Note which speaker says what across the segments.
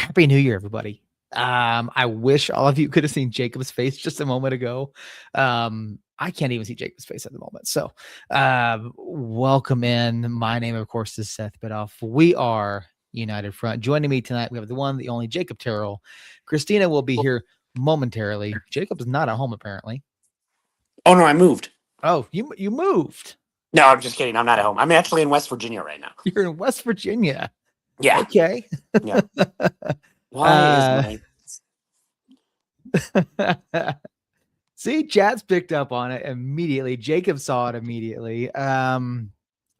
Speaker 1: Happy New Year, everybody. I wish all of you could have seen Jacob's face just a moment ago. I can't even see Jacob's face at the moment. So, welcome in. My name, of course, is Seth Bidoff. We are United Front. Joining me tonight, we have the one, the only Jacob Terrell. Christina will be here momentarily. Jacob is not at home, apparently.
Speaker 2: Oh, no, I moved.
Speaker 1: Oh, you moved.
Speaker 2: No, I'm just kidding. I'm not at home. I'm actually in West Virginia right now.
Speaker 1: You're in West Virginia.
Speaker 2: Yeah.
Speaker 1: Okay.
Speaker 2: Yeah. Why is my...
Speaker 1: See, chat's picked up on it immediately. Jacob saw it immediately.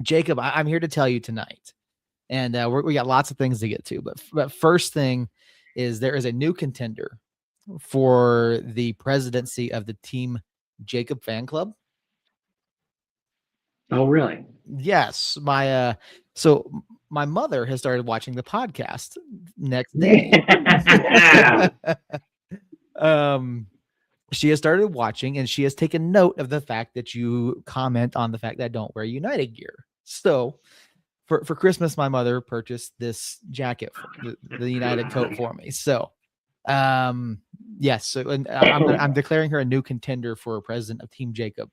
Speaker 1: Jacob, I'm here to tell you tonight, and we got lots of things to get to. But first thing is there is a new contender for the presidency of the Team Jacob fan club.
Speaker 3: Oh, really?
Speaker 1: Yes, my mother has started watching the podcast next day. She has started watching, and she has taken note of the fact that you comment on the fact that I don't wear United gear. So for Christmas, my mother purchased this jacket, the United coat for me. So, yes. So and I'm declaring her a new contender for president of Team Jacob.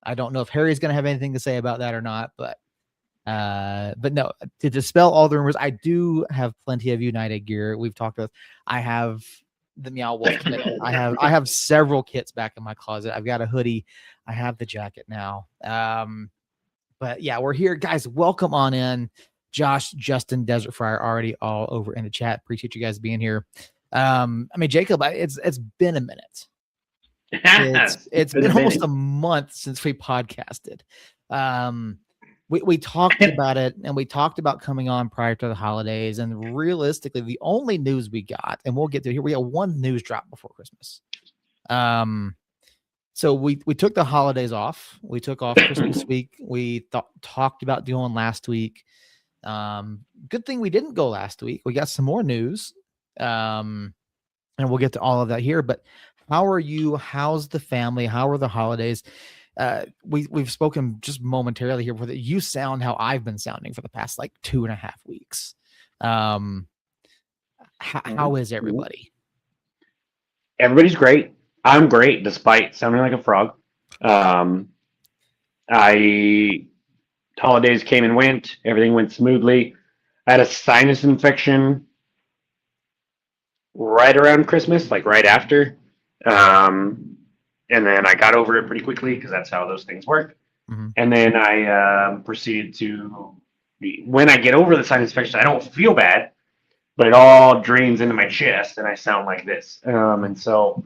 Speaker 1: I don't know if Harry's going to have anything to say about that or not, but no, to dispel all the rumors, I do have plenty of United gear. We've talked about, I have the Meow Wolf kit. I have several kits back in my closet. I've got a hoodie. I have the jacket now. But yeah, we're here, guys. Welcome on in. Josh, Justin, Desert Fryer already all over in the chat. Appreciate you guys being here. I mean, Jacob, it's been a minute. It's been almost a month since we podcasted. We talked about it, and we talked about coming on prior to the holidays, and realistically the only news we got, and we'll get to here, we got one news drop before Christmas. So we took the holidays off. We took off Christmas week. We talked about doing last week. Good thing we didn't go last week. We got some more news. And we'll get to all of that here, but how are you? How's the family? How are the holidays? We've spoken just momentarily here before that you sound how I've been sounding for the past like 2.5 weeks. How is everybody?
Speaker 3: Everybody's great. I'm great, despite sounding like a frog. Holidays came and went. Everything went smoothly. I had a sinus infection right around Christmas, like right after. And then I got over it pretty quickly because that's how those things work.
Speaker 1: Mm-hmm.
Speaker 3: And then I proceeded to, when I get over the sinus infection, I don't feel bad, but it all drains into my chest and I sound like this. And so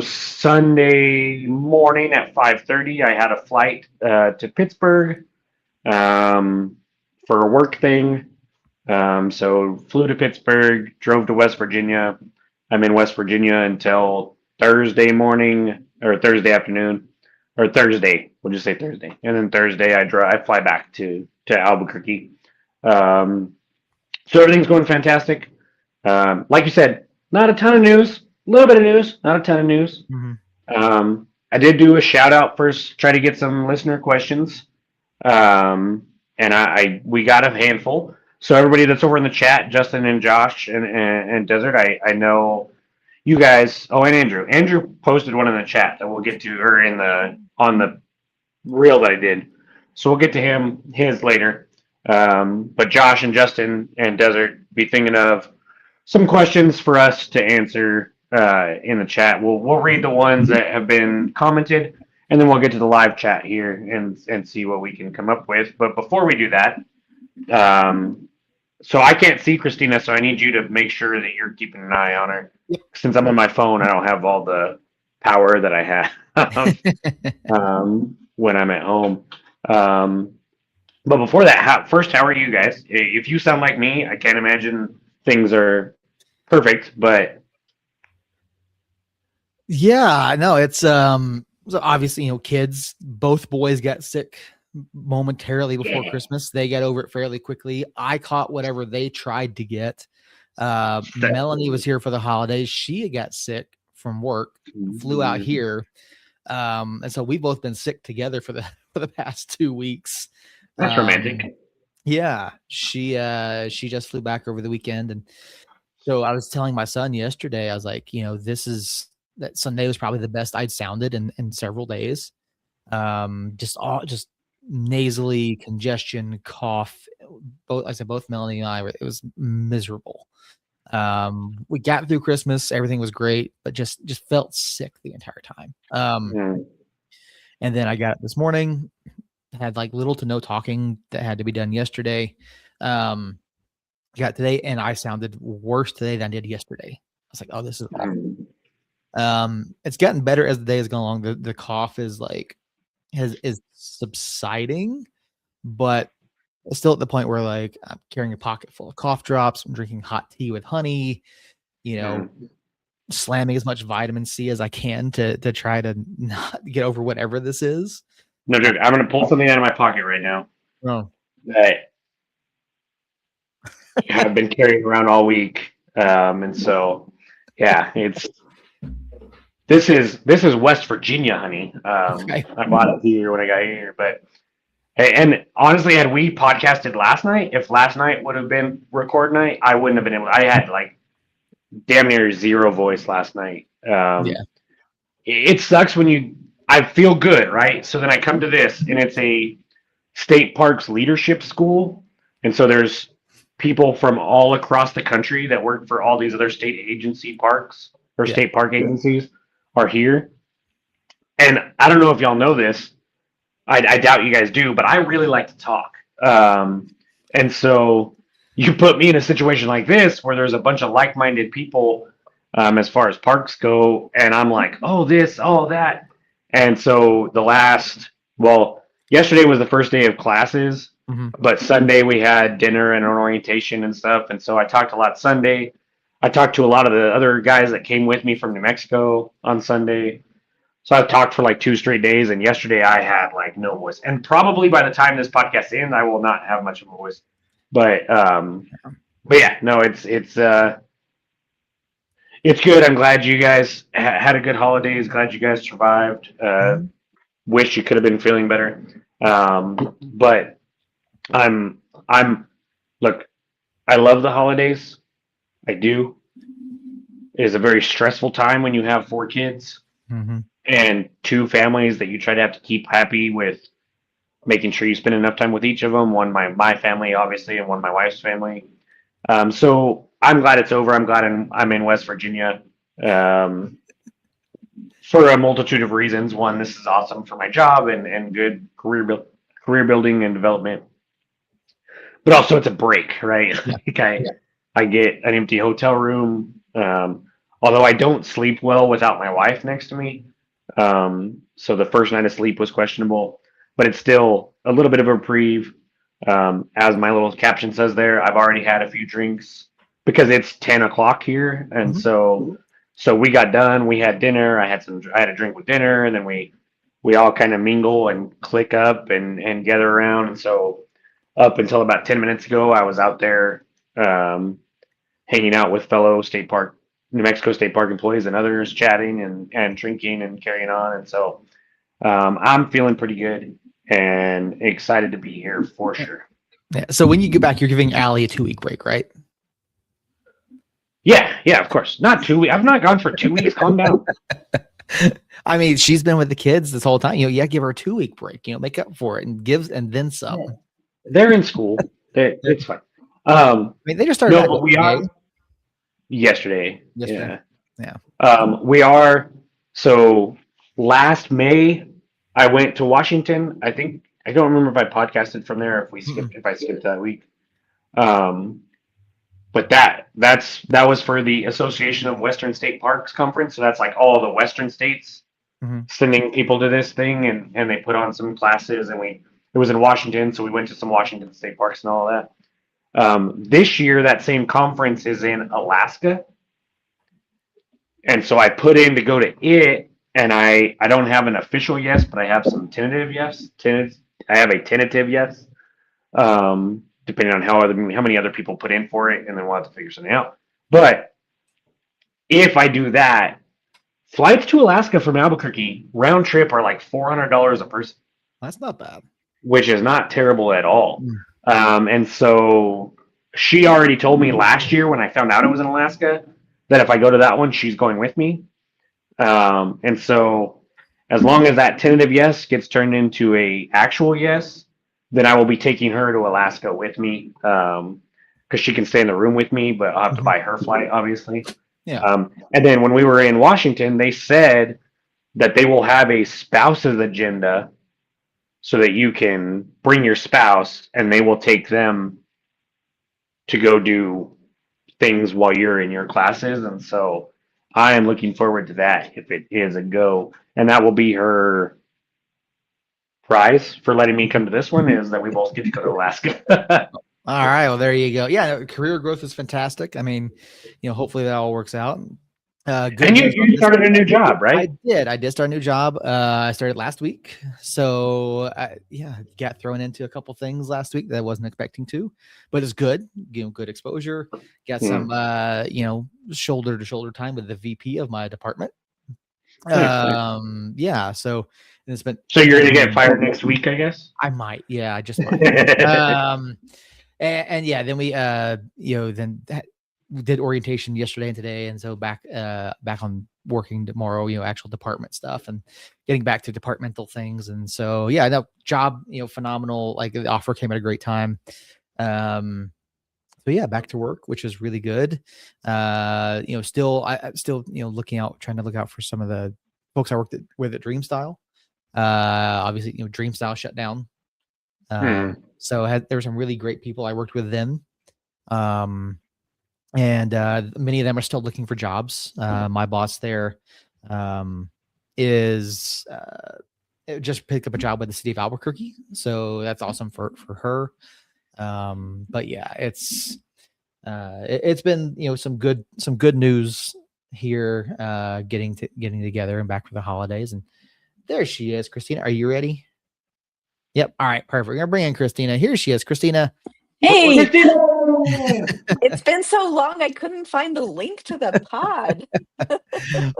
Speaker 3: Sunday morning at 5:30, I had a flight to Pittsburgh for a work thing. So flew to Pittsburgh, drove to West Virginia. I'm in West Virginia until Thursday morning or Thursday afternoon or Thursday. We'll just say Thursday. And then Thursday I fly back to Albuquerque. So everything's going fantastic. Like you said, not a ton of news, a little bit of news, not a ton of news.
Speaker 1: Mm-hmm.
Speaker 3: I did do a shout out first, try to get some listener questions. And we got a handful. So everybody that's over in the chat, Justin and Josh and Desert, I know you guys. Oh, and Andrew. Andrew posted one in the chat that we'll get to, or on the reel that I did. So we'll get to his later. But Josh and Justin and Desert, be thinking of some questions for us to answer in the chat. We'll read the ones that have been commented, and then we'll get to the live chat here and see what we can come up with. But before we do that, so I can't see Christina, so I need you to make sure that you're keeping an eye on her.
Speaker 1: Yep.
Speaker 3: Since I'm on my phone, I don't have all the power that I have when I'm at home. But before that, how are you guys? If you sound like me, I can't imagine things are perfect, but
Speaker 1: yeah, no, it's so obviously, kids, both boys got sick momentarily before Christmas. They got over it fairly quickly. I caught whatever they tried to get. Melanie was here for the holidays. She got sick from work, flew out here. And so we've both been sick together for the past 2 weeks.
Speaker 3: That's romantic.
Speaker 1: Yeah, she just flew back over the weekend, and so I was telling my son yesterday, I was like, that Sunday was probably the best I'd sounded in several days. Just nasally congestion, cough. Both I said both Melanie and I it was miserable. We got through Christmas, everything was great, but just felt sick the entire time. And then I got up this morning, had like little to no talking that had to be done yesterday. Got today, and I sounded worse today than I did yesterday. I was like, oh, this is awful. It's gotten better as the day has gone along. The cough is is subsiding, but it's still at the point where like I'm carrying a pocket full of cough drops. I'm drinking hot tea with honey, slamming as much vitamin C as I can to try to not get over whatever this is.
Speaker 3: No, dude, I'm going to pull something out of my pocket right now that I've been carrying around all week. And so, yeah, this is West Virginia, honey.
Speaker 1: Okay.
Speaker 3: I bought it here when I got here, but hey, and honestly, had we podcasted last night, if last night would have been record night, I wouldn't have been able. I had like damn near zero voice last night. It sucks when I feel good, right? So then I come to this, and it's a state parks leadership school, and so there's people from all across the country that work for all these other state agency parks or state park agencies are here. And I don't know if y'all know this. I doubt you guys do, but I really like to talk. And so you put me in a situation like this where there's a bunch of like-minded people as far as parks go, and I'm like, oh, this, oh, that. And so yesterday was the first day of classes, but Sunday we had dinner and an orientation and stuff. And so I talked a lot Sunday. I talked to a lot of the other guys that came with me from New Mexico on Sunday. So I've talked for like 2 straight days, and yesterday I had like no voice. And probably by the time this podcast ends, I will not have much of a voice. But yeah, no, it's good. I'm glad you guys had a good holidays. Glad you guys survived. Wish you could have been feeling better. But look, I love the holidays. I do. It is a very stressful time when you have 4 kids and 2 families that you try to have to keep happy with, making sure you spend enough time with each of them. One, my family, obviously, and one, my wife's family. So I'm glad it's over. I'm glad I'm in West Virginia for a multitude of reasons. One, this is awesome for my job and good career building and development. But also it's a break, right? Like I get an empty hotel room. Although I don't sleep well without my wife next to me. So the first night of sleep was questionable, but it's still a little bit of a reprieve. As my little caption says there, I've already had a few drinks because it's 10 o'clock here. And so we got done, we had dinner. I had a drink with dinner, and then we all kind of mingle and click up and gather around. And so up until about 10 minutes ago, I was out there, hanging out with fellow New Mexico State Park employees and others, chatting and drinking and carrying on. And so I'm feeling pretty good and excited to be here for sure.
Speaker 1: Yeah. So when you get back, you're giving Allie a 2-week break, right?
Speaker 3: Yeah, of course. Not 2 weeks. I've not gone for 2 weeks. Calm down.
Speaker 1: I mean, she's been with the kids this whole time. Give her a 2-week break. Make up for it and then some.
Speaker 3: They're in school. It's fine.
Speaker 1: I mean, they just started.
Speaker 3: No, but we are yesterday.
Speaker 1: Yeah.
Speaker 3: We are. So last May, I went to Washington. I think I don't remember if I podcasted from there. If I skipped that week. But that was for the Association of Western State Parks conference. So that's like all the Western states sending people to this thing, and they put on some classes, and it was in Washington, so we went to some Washington State Parks and all that. This year, that same conference is in Alaska, and so I put in to go to it, and I don't have an official yes, but I have some tentative yes. I have a tentative yes. Depending on how many other people put in for it, and then we'll have to figure something out. But if I do that, flights to Alaska from Albuquerque round trip are like $400 a person.
Speaker 1: That's not bad.
Speaker 3: Which is not terrible at all. And so she already told me last year when I found out it was in Alaska that if I go to that one, she's going with me. And so as long as that tentative yes gets turned into a actual yes, then I will be taking her to Alaska with me. Because she can stay in the room with me, but I'll have to buy her flight, obviously.
Speaker 1: Yeah.
Speaker 3: And then when we were in Washington, they said that they will have a spouse's agenda so that you can bring your spouse and they will take them to go do things while you're in your classes. And so I am looking forward to that if it is a go. And that will be her prize for letting me come to this one is that we both get to go to Alaska.
Speaker 1: All right. Well, there you go. Yeah. No, career growth is fantastic. I mean, hopefully that all works out.
Speaker 3: Good and you started a new job, right?
Speaker 1: I did start a new job. I started last week. So got thrown into a couple things last week that I wasn't expecting to, but it's good. Good exposure. Got some, shoulder to shoulder time with the VP of my department. Yeah. So it's been.
Speaker 3: So you're gonna get fired next week, I guess.
Speaker 1: I might. Yeah, I just might. And then we, did orientation yesterday and today, and so back on working tomorrow. Actual department stuff and getting back to departmental things. And so that job, phenomenal. Like the offer came at a great time. So back to work, which is really good. Still looking out, trying to look out for some of the folks I worked with at Dreamstyle. Obviously, Dreamstyle shut down. So there were some really great people I worked with them. And many of them are still looking for jobs. My boss there is just picked up a job with the city of Albuquerque, so that's awesome for her. But it's been some good news here, getting together and back for the holidays. And there she is, Christina. Are you ready? Yep. All right. Perfect. We're gonna bring in Christina. Here she is, Christina.
Speaker 4: Hey. It's been so long I couldn't find the link to the pod.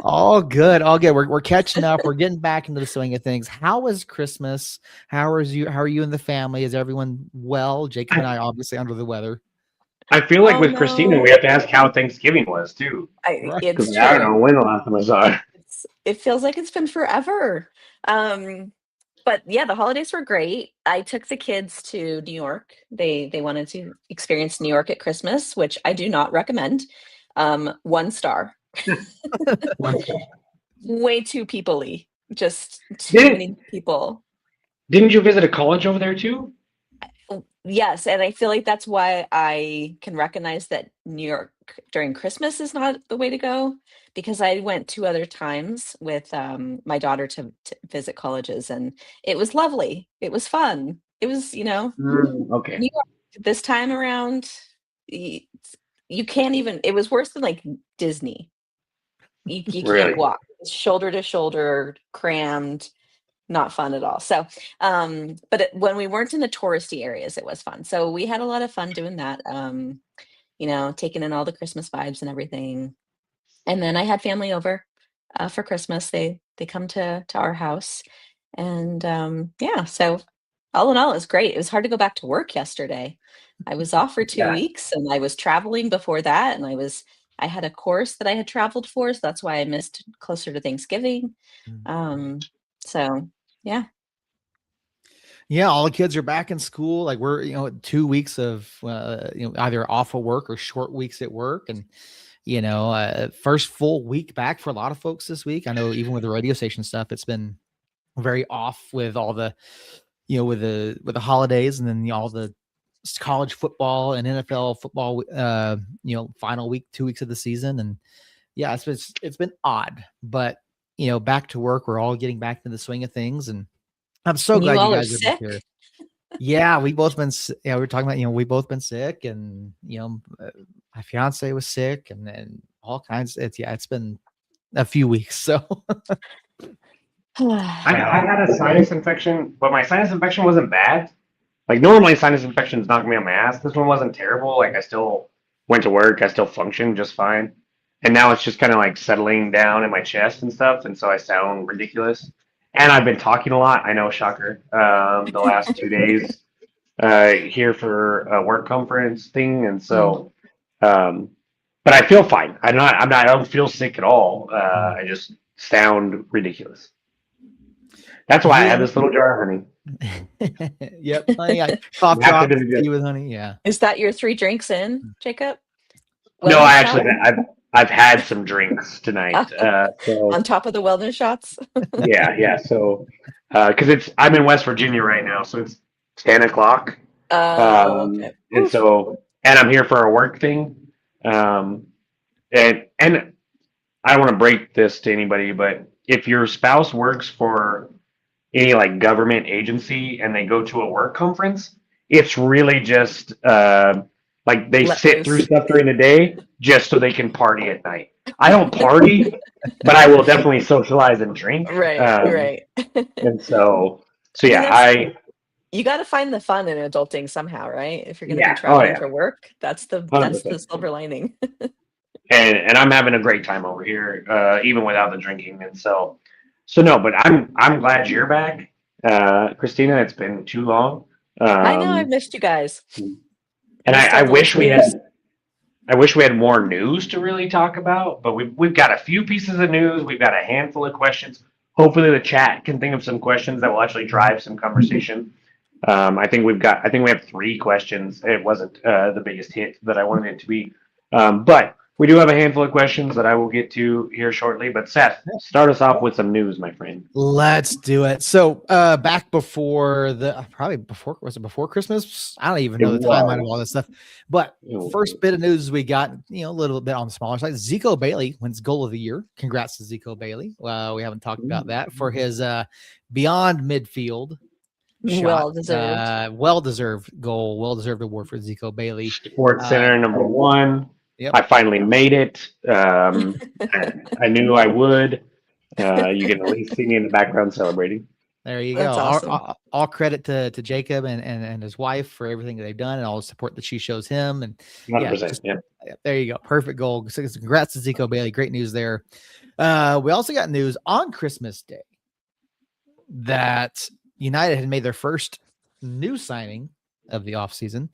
Speaker 1: all good. We're catching up. We're getting back into the swing of things. How was Christmas? How are you and the family? Is everyone well? Jacob and I obviously under the weather.
Speaker 3: I feel like with Christina, we have to ask how Thanksgiving was too.
Speaker 4: I don't
Speaker 3: know when the last time I saw her.
Speaker 4: It feels like it's been forever. But the holidays were great. I took the kids to New York. They wanted to experience New York at Christmas, which I do not recommend. 1 star. Way too people-y. Just too many people.
Speaker 3: Didn't you visit a college over there too?
Speaker 4: Yes, and I feel like that's why I can recognize that New York during Christmas is not the way to go, because I went 2 other times with my daughter to visit colleges, and it was lovely. It was fun. It was,
Speaker 3: okay.
Speaker 4: New York, this time around, you can't even. It was worse than like Disney. You
Speaker 3: really?
Speaker 4: Can't walk shoulder to shoulder, crammed. Not fun at all. So, but when we weren't in the touristy areas, it was fun. So we had a lot of fun doing that. Taking in all the Christmas vibes and everything. And then I had family over for Christmas. They come to our house, and so all in all, it was great. It was hard to go back to work yesterday. I was off for 2 weeks, and I was traveling before that, and I had a course that I had traveled for, so that's why I missed closer to Thanksgiving. So yeah.
Speaker 1: Yeah, all the kids are back in school. Like we're 2 weeks of either off of work or short weeks at work, and first full week back for a lot of folks this week. I know even with the radio station stuff, it's been very off with all the with the holidays, and then all the college football and NFL football final week, 2 weeks of the season. And it's been odd, but back to work. We're all getting back into the swing of things, and I'm so glad you guys are here. Yeah, we both been. Yeah, we were talking about we both been sick, and my fiance was sick, and then all kinds. It's been a few weeks. So
Speaker 3: I had a sinus infection, but my sinus infection wasn't bad. Like normally, sinus infections knock me on my ass. This one wasn't terrible. Like I still went to work. I still functioned just fine. And now it's just kind of like settling down in my chest and stuff. And so I sound ridiculous. And I've been talking a lot. I know, shocker. The last 2 days, here for a work conference thing, and so, but I feel fine. I don't feel sick at all. I just sound ridiculous. That's why I have this little jar of honey.
Speaker 1: Yep, honey. I cough
Speaker 3: You have to
Speaker 1: drops,
Speaker 3: do it.
Speaker 1: tea with honey. Yeah.
Speaker 4: Is that your 3 drinks in, Jacob?
Speaker 3: No,
Speaker 4: Wellness
Speaker 3: I actually,
Speaker 4: shot?
Speaker 3: I've had some drinks tonight. So
Speaker 4: On top of the wellness shots?
Speaker 3: yeah. So, because I'm in West Virginia right now, so it's 10 o'clock.
Speaker 4: Okay.
Speaker 3: And
Speaker 4: Oof.
Speaker 3: so, and I'm here for a work thing. And I don't want to break this to anybody, but if your spouse works for any like government agency and they go to a work conference, it's really just like they
Speaker 4: Let
Speaker 3: sit through
Speaker 4: loose.
Speaker 3: stuff during the day just so they can party at night. I don't party, but I will definitely socialize and drink.
Speaker 4: Right.
Speaker 3: And so
Speaker 4: mean,
Speaker 3: yeah,
Speaker 4: you got to find the fun in adulting somehow, right? If you're going to
Speaker 3: Yeah.
Speaker 4: be traveling
Speaker 3: Oh, yeah.
Speaker 4: for work, that's the
Speaker 3: 100%.
Speaker 4: silver lining.
Speaker 3: and I'm having a great time over here, even without the drinking. And so no, but I'm glad you're back, Christina. It's been too long.
Speaker 4: I know I've missed you guys.
Speaker 3: And
Speaker 4: Missed
Speaker 3: I
Speaker 4: all the
Speaker 3: wish we
Speaker 4: listeners.
Speaker 3: had. I wish we had more news to really talk about, but we've got a few pieces of news. We've got a handful of questions. Hopefully, the chat can think of some questions that will actually drive some conversation. I think we have 3 questions. It wasn't the biggest hit that I wanted it to be, but we do have a handful of questions that I will get to here shortly. But Seth, start us off with some news, my friend.
Speaker 1: Let's do it. So back before was it before Christmas? I don't even know the timeline of all this stuff. But first bit of news we got, a little bit on the smaller side. Zico Bailey wins goal of the year. Congrats to Zico Bailey. We haven't talked about that for his beyond midfield shot. Well-deserved goal, well-deserved award for Zico Bailey.
Speaker 3: Sports Center number 1.
Speaker 1: Yep.
Speaker 3: I finally made it. I knew I would. You can at least see me in the background celebrating.
Speaker 1: There you
Speaker 4: That's
Speaker 1: go.
Speaker 4: awesome.
Speaker 1: All credit to Jacob and his wife for everything that they've done and all the support that she shows him. And
Speaker 3: 100%. Yeah.
Speaker 1: There you go. Perfect goal. So congrats to Zico Bailey. Great news there. We also got news on Christmas Day that United had made their first new signing of the offseason.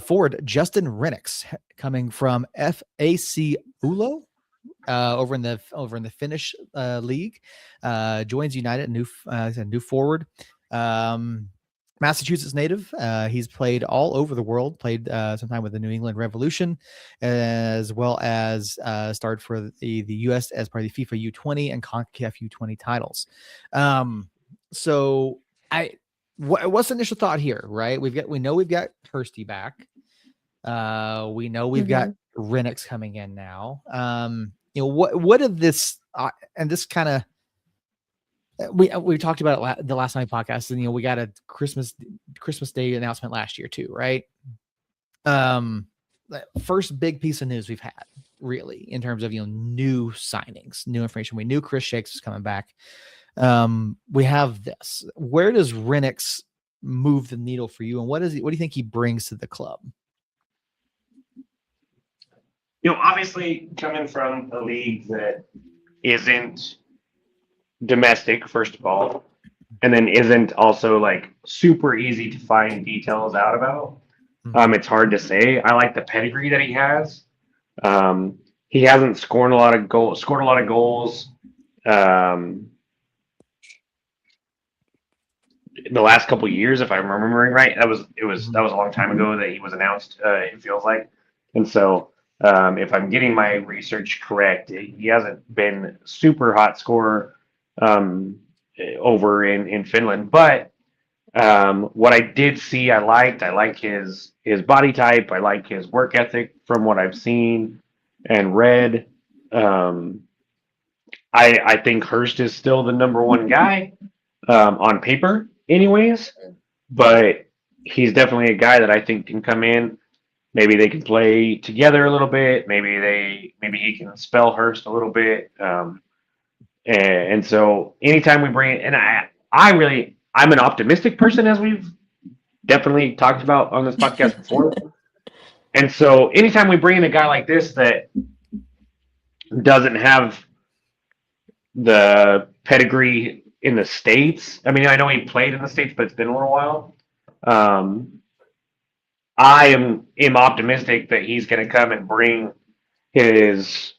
Speaker 1: Forward Justin Rennicks, coming from FAC Ulo over in the Finnish league, joins United. New forward, Massachusetts native. He's played all over the world. Played sometime with the New England Revolution, as well as started for the U.S. as part of the FIFA U20 and CONCACAF U20 titles. So what's the initial thought here, right? We know we've got Kirsty back. We know we've got Rennicks coming in now. What of this and this kind of we talked about it the last night podcast, and we got a Christmas Day announcement last year too, right? First big piece of news we've had really in terms of new signings, new information. We knew Chris Shakes was coming back. We have this. Where does Rennicks move the needle for you, and what do you think he brings to the club?
Speaker 3: Obviously coming from a league that isn't domestic, first of all, and then isn't also like super easy to find details out about. It's hard to say. I like the pedigree that he has. He hasn't scored a lot of goals. The last couple of years, if I'm remembering right, that was a long time ago that he was announced. It feels like, and so if I'm getting my research correct, he hasn't been super hot scorer over in Finland. But what I did see, I like his body type. I like his work ethic from what I've seen and read. I think Hurst is still the number 1 guy on paper, anyways. But he's definitely a guy that I think can come in. Maybe they can play together a little bit. Maybe he can spell Hurst a little bit. And so anytime we bring it, and I'm an optimistic person, as we've definitely talked about on this podcast before. And so anytime we bring in a guy like this that doesn't have the pedigree in the States, I mean, I know he played in the States, but it's been a little while. I am optimistic that he's going to come and bring his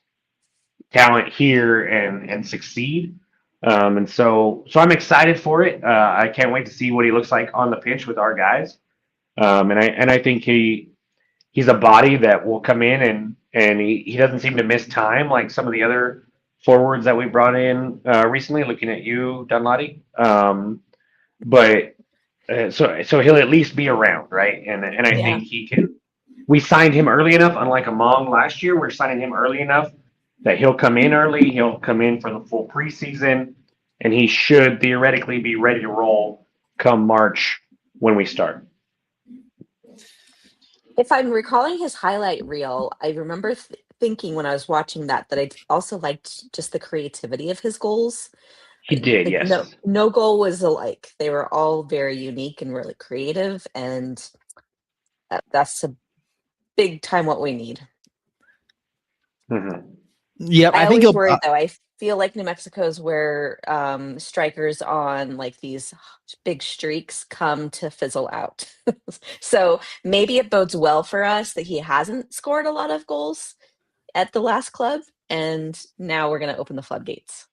Speaker 3: talent here and succeed. And so I'm excited for it. I can't wait to see what he looks like on the pitch with our guys. And I think he's a body that will come in and he doesn't seem to miss time like some of the other forwards that we brought in recently. Looking at you, Dunlady. But so he'll at least be around, right? And I
Speaker 4: Yeah.
Speaker 3: think he can. We signed him early enough, unlike Among last year. We're signing him early enough that he'll come in early. He'll come in for the full preseason, and he should theoretically be ready to roll come March when we start.
Speaker 4: If I'm recalling his highlight reel, I remember thinking when I was watching that I also liked just the creativity of his goals.
Speaker 3: He did,
Speaker 4: Like,
Speaker 3: yes.
Speaker 4: no goal was alike. They were all very unique and really creative, and that's a big time what we need.
Speaker 3: Mm-hmm.
Speaker 1: Yeah,
Speaker 4: I
Speaker 1: I think
Speaker 4: always
Speaker 1: he'll.
Speaker 4: worry though. I feel like New Mexico's where strikers on like these big streaks come to fizzle out. So maybe it bodes well for us that he hasn't scored a lot of goals at the last club, and now we're going to open the floodgates.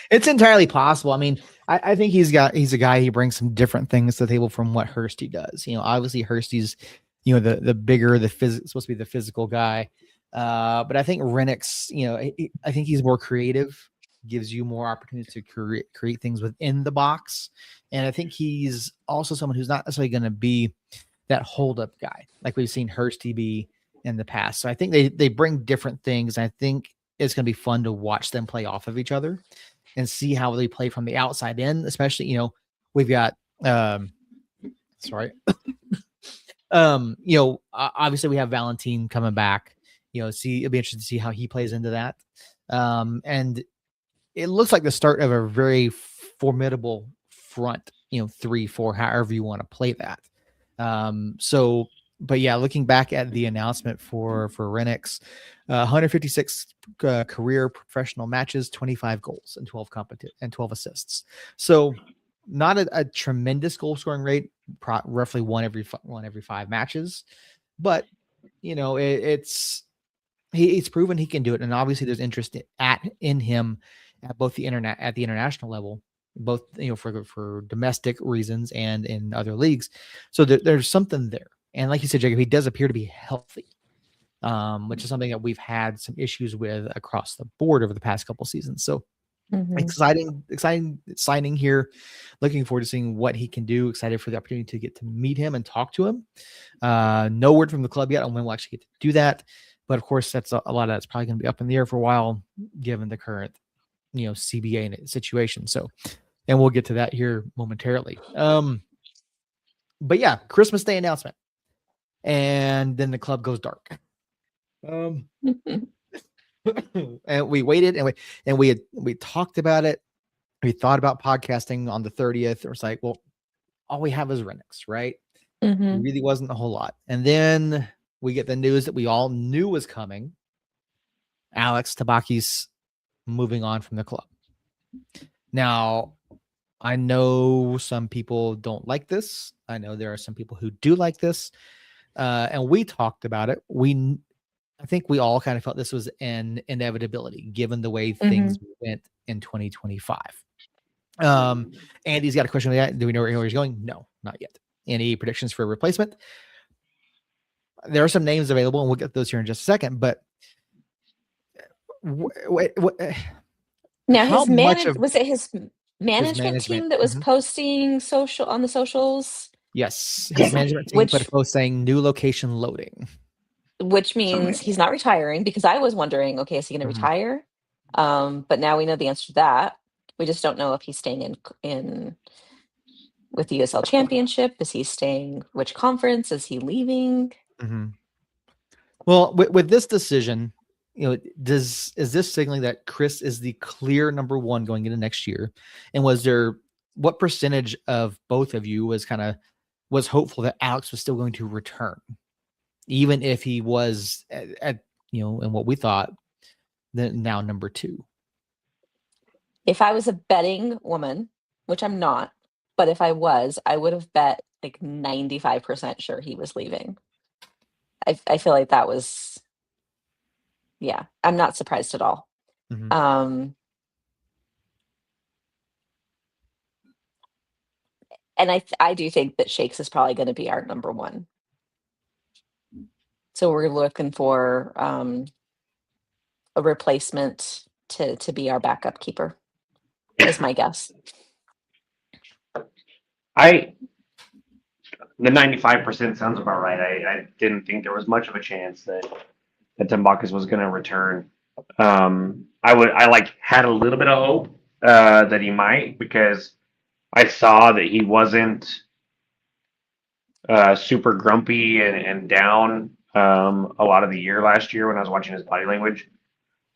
Speaker 1: It's entirely possible. I mean, I think he's a guy. He brings some different things to the table from what Hursty does. Obviously Hursty's, the bigger, supposed to be the physical guy. But I think Renix, I think he's more creative, gives you more opportunity to create things within the box. And I think he's also someone who's not necessarily going to be that hold up guy like we've seen Hursty be in the past. So I think they bring different things. I think it's going to be fun to watch them play off of each other and see how they play from the outside in, especially, we've got, obviously we have Valentine coming back, it'll be interesting to see how he plays into that. And it looks like the start of a very formidable front, 3-4, however you want to play that. But yeah, looking back at the announcement for Renix, 156 career professional matches, 25 goals and 12 assists. So not a tremendous goal scoring rate, roughly one every 5 matches, but he's proven he can do it, and obviously there's interest in him at both the international level, both for domestic reasons and in other leagues. So there's something there. And like you said, Jacob, he does appear to be healthy, which is something that we've had some issues with across the board over the past couple seasons. So exciting signing here. Looking forward to seeing what he can do. Excited for the opportunity to get to meet him and talk to him. No word from the club yet on when we'll actually get to do that. But of course, that's a lot of that's probably going to be up in the air for a while, given the current, CBA situation. So, and we'll get to that here momentarily. But yeah, Christmas Day announcement. And then the club goes dark. And we waited and we talked about it. We thought about podcasting on the 30th. It was like, well, all we have is Renix, right? It really wasn't a whole lot. And then we get the news that we all knew was coming. Alex Tabakis moving on from the club. Now, I know some people don't like this. I know there are some people who do like this. And we talked about it. I think we all kind of felt this was an inevitability given the way things went in 2025. Andy's got a question. Do we know where he's going? No, not yet. Any predictions for a replacement? There are some names available, and we'll get those here in just a second. But
Speaker 4: now, was it his management team that was posting on the socials?
Speaker 1: Yes, his management team put a post saying new location loading,
Speaker 4: which means he's not retiring. Because I was wondering, okay, is he going to retire? But now we know the answer to that. We just don't know if he's staying in with the USL Championship. Is he staying? Which conference is he leaving?
Speaker 1: Well, with this decision, is this signaling that Chris is the clear number one going into next year? And what percentage of both of you was hopeful that Alex was still going to return, even if he was at in what we thought now number 2?
Speaker 4: If I was a betting woman, which I'm not, but if I was, I would have bet like 95% sure he was leaving. I feel like that was, yeah, I'm not surprised at all.
Speaker 1: Mhm.
Speaker 4: And I do think that Shakes is probably going to be our number one. So we're looking for a replacement to be our backup keeper, is my guess.
Speaker 3: The 95% sounds about right. I didn't think there was much of a chance that Timbakis was going to return. I had a little bit of hope that he might, because I saw that he wasn't super grumpy and down a lot of the year last year when I was watching his body language,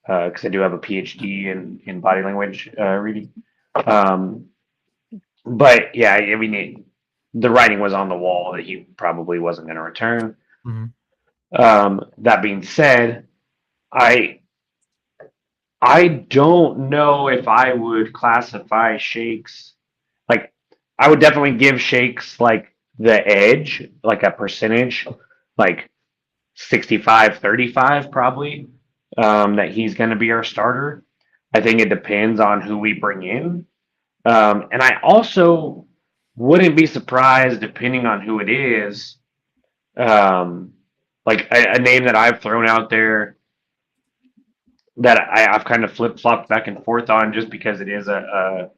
Speaker 3: because I do have a PhD in body language reading. But yeah, I mean, the writing was on the wall that he probably wasn't going to return.
Speaker 1: Mhm.
Speaker 3: That being said, I don't know if I would classify Shakes, like, I would definitely give Shakes like the edge, like a percentage, like 65-35 probably, that he's going to be our starter. I think it depends on who we bring in. And I also wouldn't be surprised, depending on who it is, like a name that I've thrown out there that I've kind of flip flopped back and forth on, just because it is a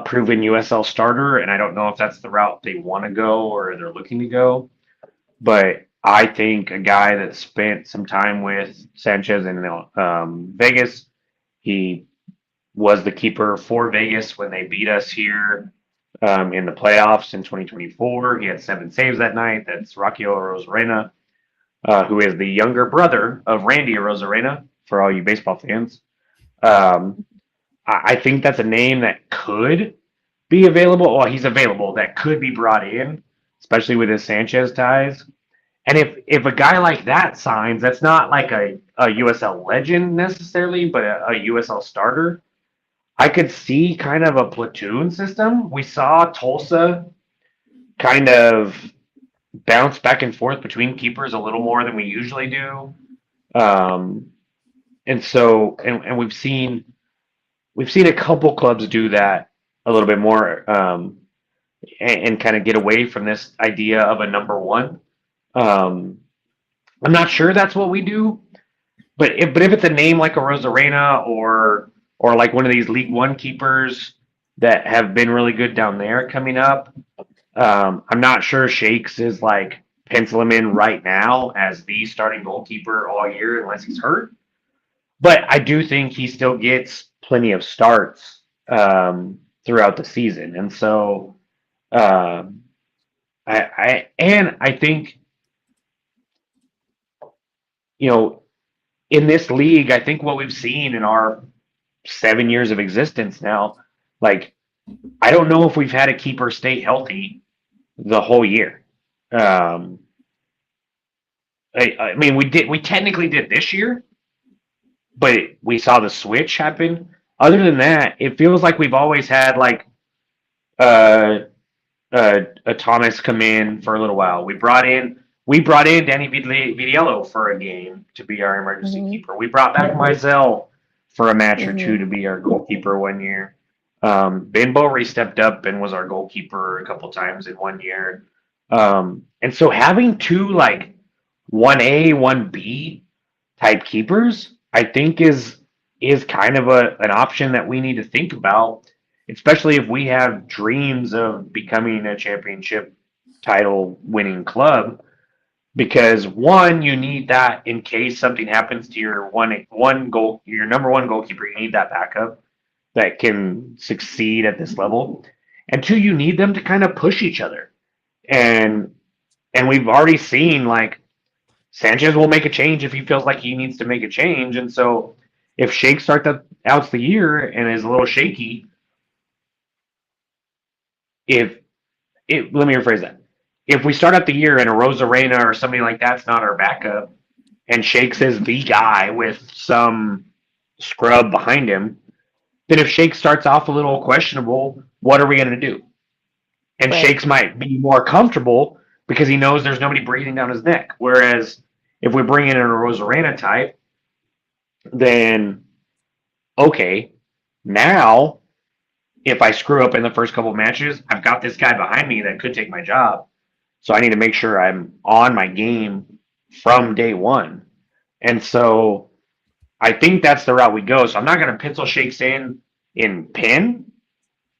Speaker 3: proven USL starter, and I don't know if that's the route they want to go or they're looking to go. But I think a guy that spent some time with Sanchez in Vegas, he was the keeper for Vegas when they beat us here in the playoffs in 2024. He had 7 saves that night. That's Rocky Arozarena, who is the younger brother of Randy Arozarena, for all you baseball fans. I think that's a name that could be available. Well, he's available. That could be brought in, especially with his Sanchez ties. And if a guy like that signs, that's not like a USL legend necessarily, but a USL starter. I could see kind of a platoon system. We saw Tulsa kind of bounce back and forth between keepers a little more than we usually do. And so, and we've seen a couple clubs do that a little bit more, and kind of get away from this idea of a number one. I'm not sure that's what we do, but if it's a name like a Rosarena or like one of these League One keepers that have been really good down there coming up, I'm not sure Shakes is like pencil him in right now as the starting goalkeeper all year unless he's hurt. But I do think he still gets plenty of starts throughout the season, and so I think, you know, in this league, I think what we've seen in our 7 years of existence now, like, I don't know if we've had a keeper stay healthy the whole year. I mean, we technically did this year, but we saw the switch happen. Other than that, it feels like we've always had like a Thomas come in for a little while. We brought in Danny Vidiello for a game to be our emergency keeper. We brought back Mizell for a match or two to be our goalkeeper one year. Ben Bowery stepped up and was our goalkeeper a couple times in 1 year. And so having two like 1A, 1B type keepers, I think is kind of an option that we need to think about, especially if we have dreams of becoming a championship title winning club. Because one, you need that in case something happens to your your number one goalkeeper. You need that backup that can succeed at this level. And two, you need them to kind of push each other. And we've already seen like Sanchez will make a change if he feels like he needs to make a change. And so if Shake starts out the year and is a little shaky, let me rephrase that. If we start out the year and a Rosarena or somebody like that's not our backup, and Shakes is the guy with some scrub behind him, then if Shake starts off a little questionable, what are we going to do? And
Speaker 4: Right.
Speaker 3: Shakes might be more comfortable because he knows there's nobody breathing down his neck. Whereas if we bring in a Rosarena type, then okay, now if I screw up in the first couple of matches, I've got this guy behind me that could take my job. So I need to make sure I'm on my game from day one. And so I think that's the route we go. So I'm not going to pencil Shakes in pin.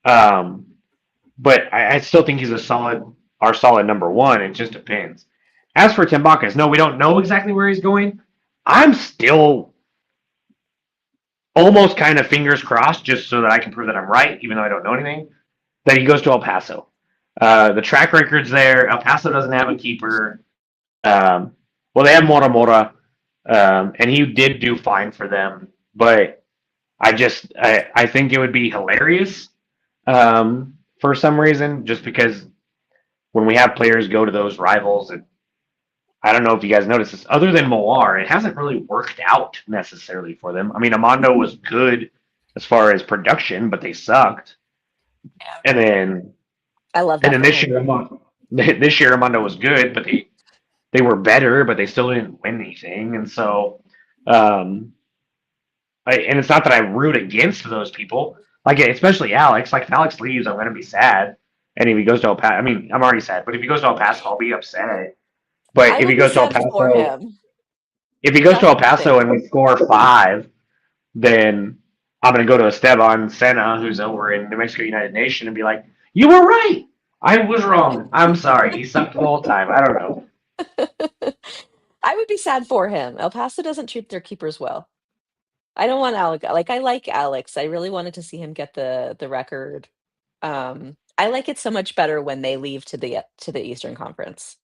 Speaker 3: But I still think he's our solid number one. It just depends. As for Tambakis, no, we don't know exactly where he's going. I'm still almost kind of fingers crossed, just so that I can prove that I'm right, even though I don't know anything, that he goes to El Paso. The track record's there. El Paso doesn't have a keeper. Well, they have Mora Mora, and he did do fine for them. But I think it would be hilarious for some reason, just because when we have players go to those rivals, I don't know if you guys noticed this, other than Moar, it hasn't really worked out necessarily for them. I mean, Amando was good as far as production, but they sucked. And then
Speaker 4: I love that.
Speaker 3: And then this year, Armando was good, but they were better, but they still didn't win anything. And so, and it's not that I root against those people, like especially Alex. Like if Alex leaves, I'm going to be sad. And if he goes to El Paso, I mean, I'm already sad. But if he goes to El Paso, I'll be upset. But if he goes to El Paso, and we score 5, then I'm going to go to Esteban Senna, who's over in New Mexico United Nation, and be like, "You were right. I was wrong. I'm sorry. He sucked the whole time. I don't know."
Speaker 4: I would be sad for him. El Paso doesn't treat their keepers well. I don't want Alex. Like I like Alex. I really wanted to see him get the record. I like it so much better when they leave to the Eastern Conference.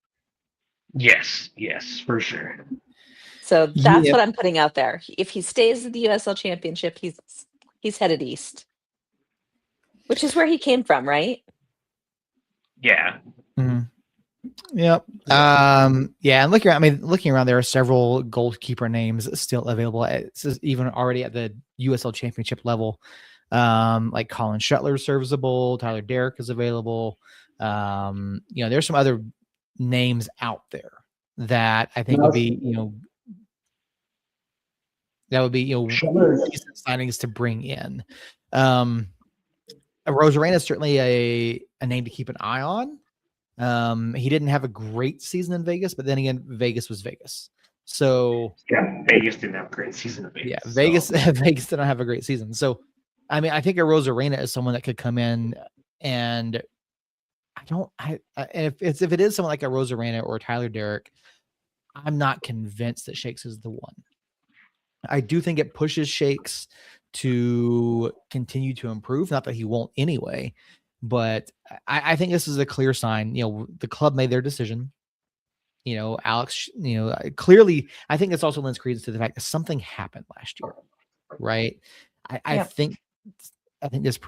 Speaker 3: Yes, for sure.
Speaker 4: So that's what I'm putting out there. If he stays at the USL Championship, he's headed east, which is where he came from, right?
Speaker 3: Yeah.
Speaker 1: Mm-hmm. Yep. Yeah, and looking around, there are several goalkeeper names still available. Even already at the USL Championship level. Like Colin Shuttler serviceable, Tyler Derrick is available. There's some other names out there that I think would be, decent signings to bring in. Rosarena is certainly a name to keep an eye on. He didn't have a great season in Vegas, but then again, Vegas was Vegas. So
Speaker 3: yeah, Vegas didn't have a great season in Vegas.
Speaker 1: Yeah, Vegas didn't have a great season. So I mean, I think a Rosarena is someone that could come in, and if it is someone like a Rosarena or Tyler Derrick, I'm not convinced that Shakes is the one. I do think it pushes Shakes to continue to improve. Not that he won't anyway, but I think this is a clear sign. The club made their decision. Alex, clearly, I think this also lends credence to the fact that something happened last year, right? I think this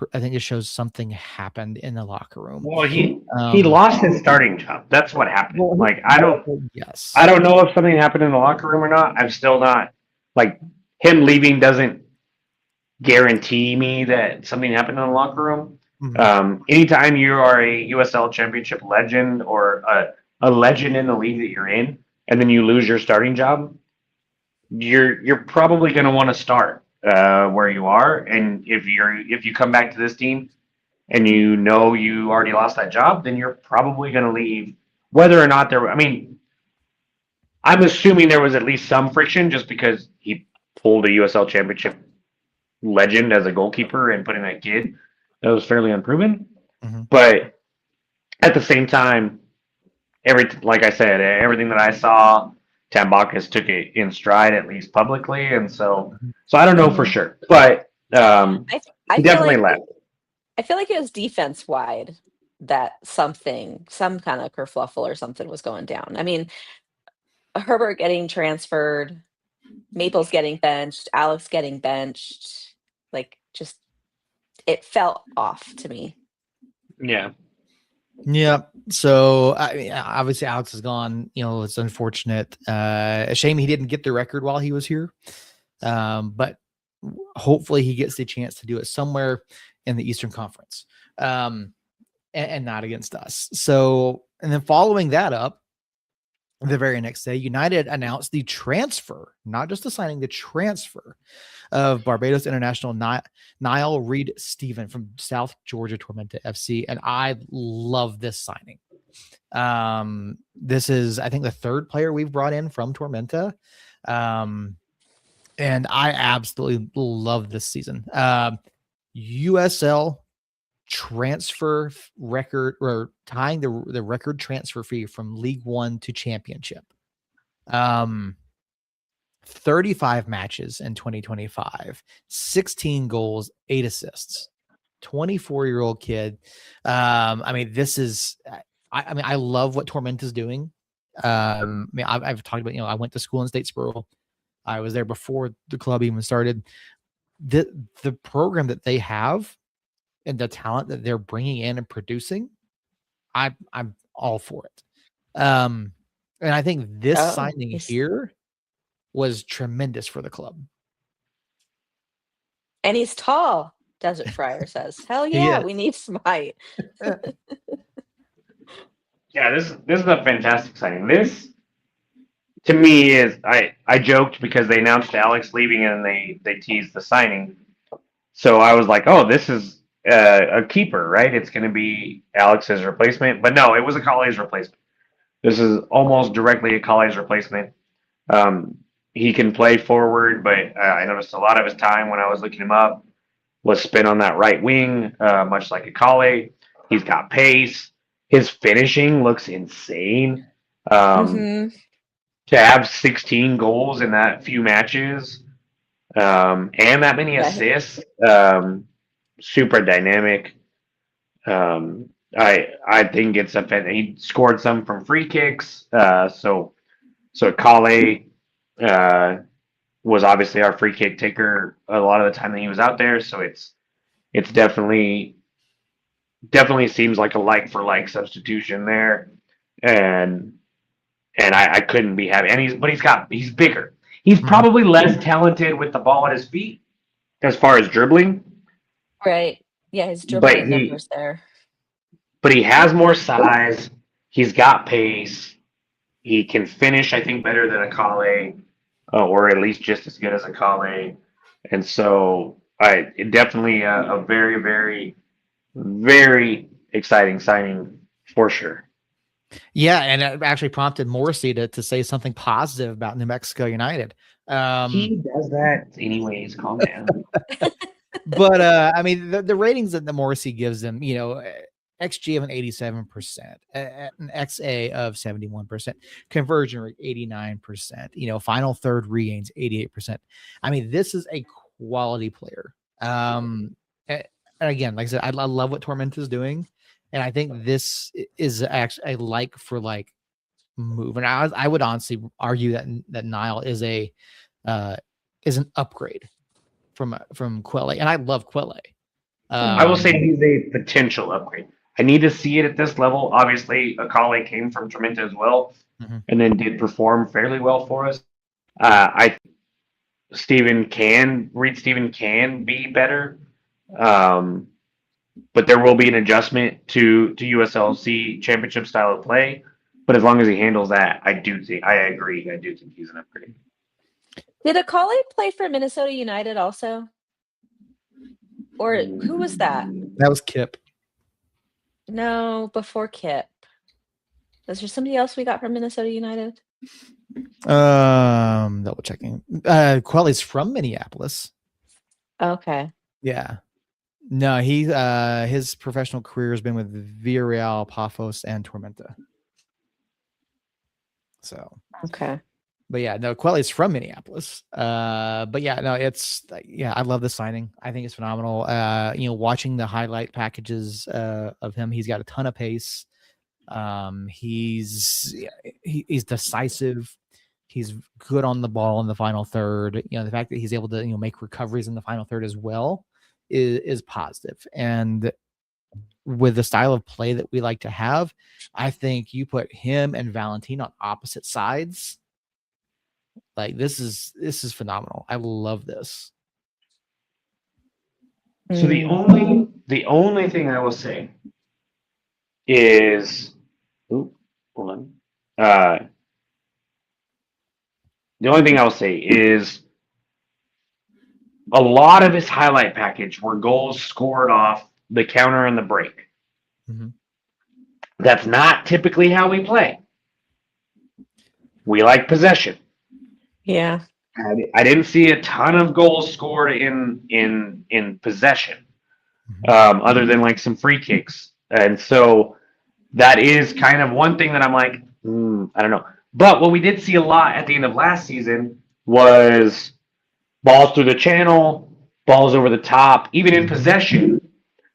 Speaker 1: shows something happened in the locker room.
Speaker 3: Well, he lost his starting job. That's what happened. I don't know if something happened in the locker room or not. I'm still not him leaving doesn't guarantee me that something happened in the locker room. Mm-hmm. Anytime you are a USL Championship legend or a legend in the league that you're in, and then you lose your starting job, you're probably going to want to start where you are. And if you come back to this team and you already lost that job, then you're probably going to leave. Whether or not I'm assuming there was at least some friction, just because he pulled a USL Championship legend as a goalkeeper and put in that kid that was fairly unproven. Mm-hmm. But at the same time, like I said, everything that I saw, Tambakis took it in stride, at least publicly, and so I don't know for sure, but he definitely left.
Speaker 4: I feel like it was defense wide that some kind of kerfluffle or something was going down. I mean, Herbert getting transferred, Maples getting benched, Alex getting benched, it felt off to me.
Speaker 3: Yeah.
Speaker 1: Yeah. So obviously Alex is gone. It's unfortunate. A shame he didn't get the record while he was here. But hopefully he gets the chance to do it somewhere in the Eastern Conference. and not against us. So, and then following that up, the very next day, United announced the transfer, not just the signing, the transfer of Barbados international Niall Reed Stephen from South Georgia Tormenta FC. And I love this signing. This is, I think, the third player we've brought in from Tormenta. And I absolutely love this season. USL transfer record, or tying the record transfer fee from League One to Championship. 35 matches in 2025, 16 goals, 8 assists, 24-year-old kid. I mean, this is, I love what Tormenta is doing. I mean, I've talked about, I went to school in Statesboro. I was there before the club even started. The program that they have and the talent that they're bringing in and producing, I'm all for it. And I think this signing here was tremendous for the club.
Speaker 4: And he's tall, Desert Fryer says. Hell yeah, we need some height.
Speaker 3: Yeah, this is a fantastic signing. This, to me, is I joked because they announced Alex leaving and they teased the signing. So I was like, oh, this is a keeper, right? It's going to be Alex's replacement. But no, it was a Kale's replacement. This is almost directly a Kale's replacement. He can play forward, but I noticed a lot of his time when I was looking him up was spent on that right wing, much like a Kale. He's got pace. His finishing looks insane. To have 16 goals in that few matches and that many assists, super dynamic. I think it's he scored some from free kicks. So Kale was obviously our free kick taker a lot of the time that he was out there. So it's definitely seems like a like for like substitution there, and I couldn't be happy. And he's bigger. He's probably less talented with the ball at his feet as far as dribbling.
Speaker 4: Right. Yeah, his dribbling numbers there.
Speaker 3: But he has more size. He's got pace. He can finish, I think, better than a Kale, or at least just as good as a Kale. And so, definitely a very, very, very exciting signing for sure.
Speaker 1: Yeah, and it actually prompted Morrissey to say something positive about New Mexico United.
Speaker 3: He does that anyways. Calm down.
Speaker 1: But I mean, the ratings that the Morrissey gives them, XG of an 87%, an XA of 71%, conversion rate 89%, final third regains 88%. I mean, this is a quality player. And again, like I said, I love what Tormenta is doing, and I think this is actually a like for like move. And I would honestly argue that Niall is an upgrade from Quelle, and I love Quelle.
Speaker 3: I will say he's a potential upgrade. I need to see it at this level. Obviously, Akale came from Tormenta as well, and then did perform fairly well for us. Reed Stephen can be better, but there will be an adjustment to USLC championship style of play. But as long as he handles that, I agree. I do think he's an upgrade.
Speaker 4: Did Akale play for Minnesota United also? Or who was that?
Speaker 1: That was Kip.
Speaker 4: No, before Kip. Was there somebody else we got from Minnesota United?
Speaker 1: Double checking. Quelle's from Minneapolis.
Speaker 4: Okay.
Speaker 1: Yeah. No, he his professional career has been with Villarreal, Paphos, and Tormenta. So
Speaker 4: okay.
Speaker 1: But yeah, no, Quelle's from Minneapolis. But yeah, no, I love the signing. I think it's phenomenal. Watching the highlight packages of him, he's got a ton of pace. He's decisive. He's good on the ball in the final third. The fact that he's able to make recoveries in the final third as well is positive. And with the style of play that we like to have, I think you put him and Valentin on opposite sides. Like this is phenomenal. I love this.
Speaker 3: So the only thing I will say is, hold on. The only thing I'll say is a lot of his highlight package were goals scored off the counter and the break.
Speaker 1: Mhm.
Speaker 3: That's not typically how we play. We like possession.
Speaker 4: Yeah.
Speaker 3: I didn't see a ton of goals scored in possession, other than like some free kicks, and so that is kind of one thing that I'm like, I don't know. But what we did see a lot at the end of last season was balls through the channel, balls over the top, even in possession.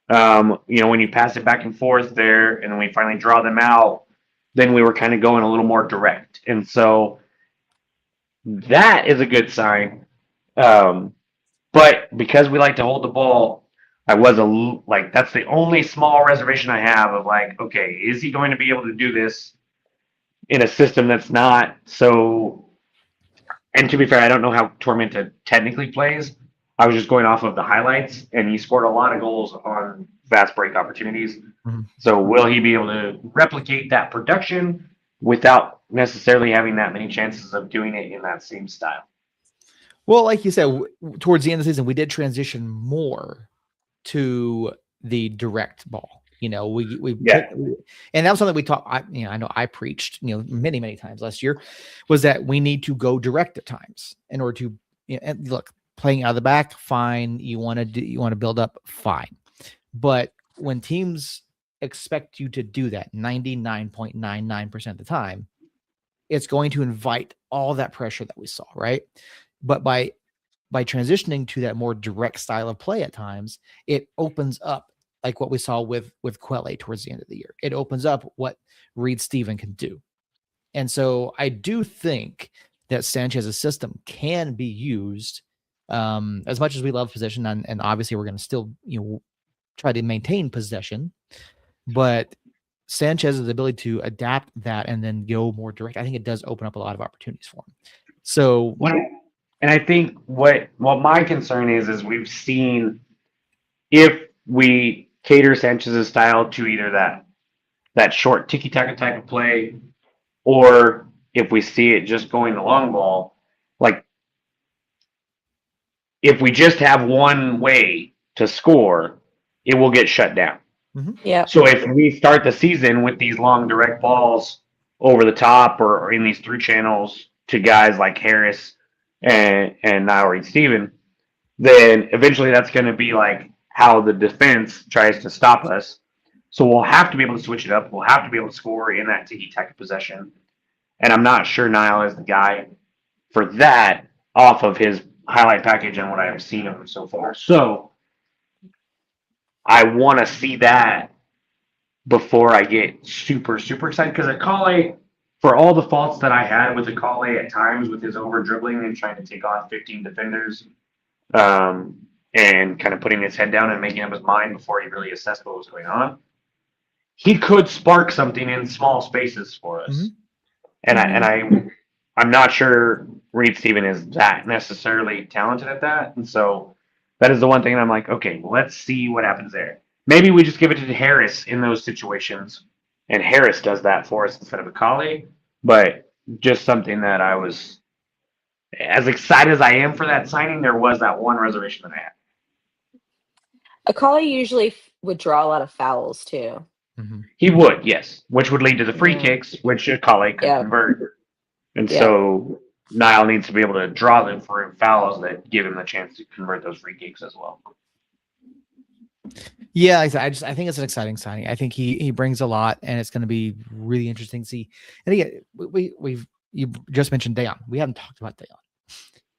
Speaker 3: When you pass it back and forth there, and then we finally draw them out, then we were kind of going a little more direct, and so that is a good sign. But because we like to hold the ball, I was like, that's the only small reservation I have of like, okay, is he going to be able to do this in a system that's not so? And to be fair, I don't know how Tormenta technically plays. I was just going off of the highlights, and he scored a lot of goals on fast break opportunities.
Speaker 1: Mhm.
Speaker 3: So will he be able to replicate that production without necessarily having that many chances of doing it in that same style?
Speaker 1: Well, like you said, towards the end of the season, we did transition more to the direct ball. And that was something we talked. I know I preached, many times last year, was that we need to go direct at times in order to. And look, playing out of the back, fine. You want to build up, fine. But when teams expect you to do that 99.99% of the time, it's going to invite all that pressure that we saw, right? But by transitioning to that more direct style of play at times, it opens up, like what we saw with Quelle towards the end of the year. It opens up what Reed Steven can do. And so I do think that Sanchez's system can be used, as much as we love possession, and obviously we're going to still try to maintain possession, but Sanchez's ability to adapt that and then go more direct, I think it does open up a lot of opportunities for him. So
Speaker 3: and I think what my concern is we've seen, if we cater Sanchez's style to either that short tiki-taka type of play, or if we see it just going the long ball, like if we just have one way to score, it will get shut down.
Speaker 4: Yeah.
Speaker 3: So if we start the season with these long direct balls over the top or in these through channels to guys like Harris and now Reed Steven, then eventually that's going to be like how the defense tries to stop us. So we'll have to be able to switch it up. We'll have to be able to score in that tiki-taka possession. And I'm not sure Niall is the guy for that off of his highlight package and what I've seen of him so far. So I want to see that before I get super, super excited. Because Akale, for all the faults that I had with Akale at times with his over dribbling and trying to take on 15 defenders, and kind of putting his head down and making up his mind before he really assessed what was going on, he could spark something in small spaces for us.
Speaker 1: Mm-hmm.
Speaker 3: And I'm not sure Reed Steven is that necessarily talented at that. And so that is the one thing I'm like, okay, let's see what happens there. Maybe we just give it to Harris in those situations, and Harris does that for us instead of Akale. But just something that I was, as excited as I am for that signing, there was that one reservation that I had.
Speaker 4: Akale usually would draw a lot of fouls too.
Speaker 1: Mm-hmm.
Speaker 3: He would, yes, which would lead to the free kicks, which Akale could convert. And so Niall needs to be able to draw them for fouls that give him the chance to convert those free kicks as well.
Speaker 1: Yeah, I think it's an exciting signing. I think he brings a lot, and it's going to be really interesting to see. And again, you just mentioned Dayon. We haven't talked about Dayon.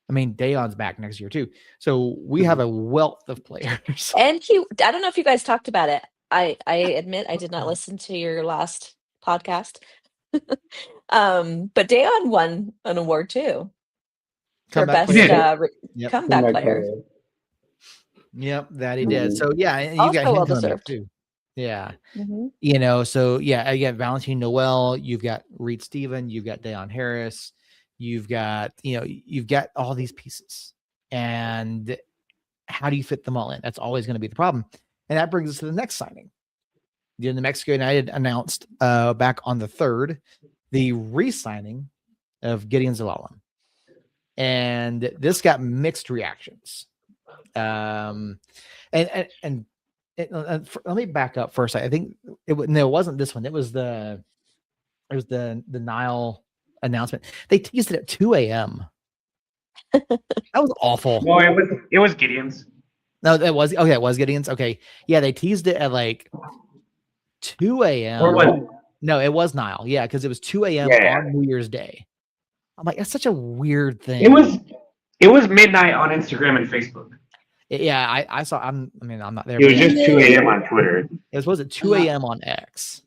Speaker 1: I mean, Dayon's back next year too, so we have a wealth of players.
Speaker 4: And I don't know if you guys talked about it. I admit I did not listen to your last podcast. But Dayon won an award too for best comeback player.
Speaker 1: Yep, that he did. So yeah, and you
Speaker 4: Also
Speaker 1: got him
Speaker 4: well
Speaker 1: coming back
Speaker 4: deserved.
Speaker 1: too. Yeah,
Speaker 4: Mm-hmm.
Speaker 1: So yeah, again, Valentine Noel. You've got Reed Steven. You've got Dayon Harris. You've got you've got all these pieces, and how do you fit them all in? That's always going to be the problem. And that brings us to the next signing. the New Mexico United announced back on the 3rd the re-signing of Gideon Zalalem, and this got mixed reactions. And let me back up first. I think it wasn't this one. It was the Nile announcement. They teased it at 2 a.m. That was awful.
Speaker 3: No, it was Gideon's.
Speaker 1: No, it was okay. It was Gideon's. Okay, yeah, they teased it at like 2 a.m.
Speaker 3: Or what?
Speaker 1: No, it was Nile. Yeah, because it was 2 a.m.
Speaker 3: Yeah.
Speaker 1: on New Year's Day. I'm like, that's such a weird thing.
Speaker 3: It was midnight on Instagram and Facebook.
Speaker 1: Yeah, I saw. I'm not there.
Speaker 3: It was
Speaker 1: but
Speaker 3: just 2 a.m. on Twitter.
Speaker 1: it was at 2 a.m. on X.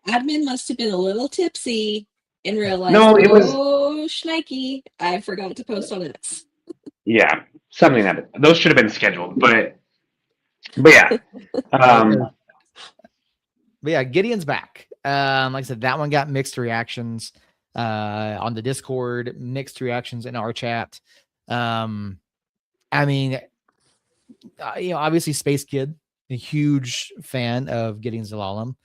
Speaker 5: Admin must have been a little tipsy and realized,
Speaker 3: No, it was-
Speaker 5: oh, shnikey, I forgot to post on X.
Speaker 3: Yeah, something that those should have been scheduled, but yeah.
Speaker 1: But yeah, Gideon's back. Like I said, that one got mixed reactions on the Discord, mixed reactions in our chat. I mean, obviously Space Kid, a huge fan of Gideon Zalalem.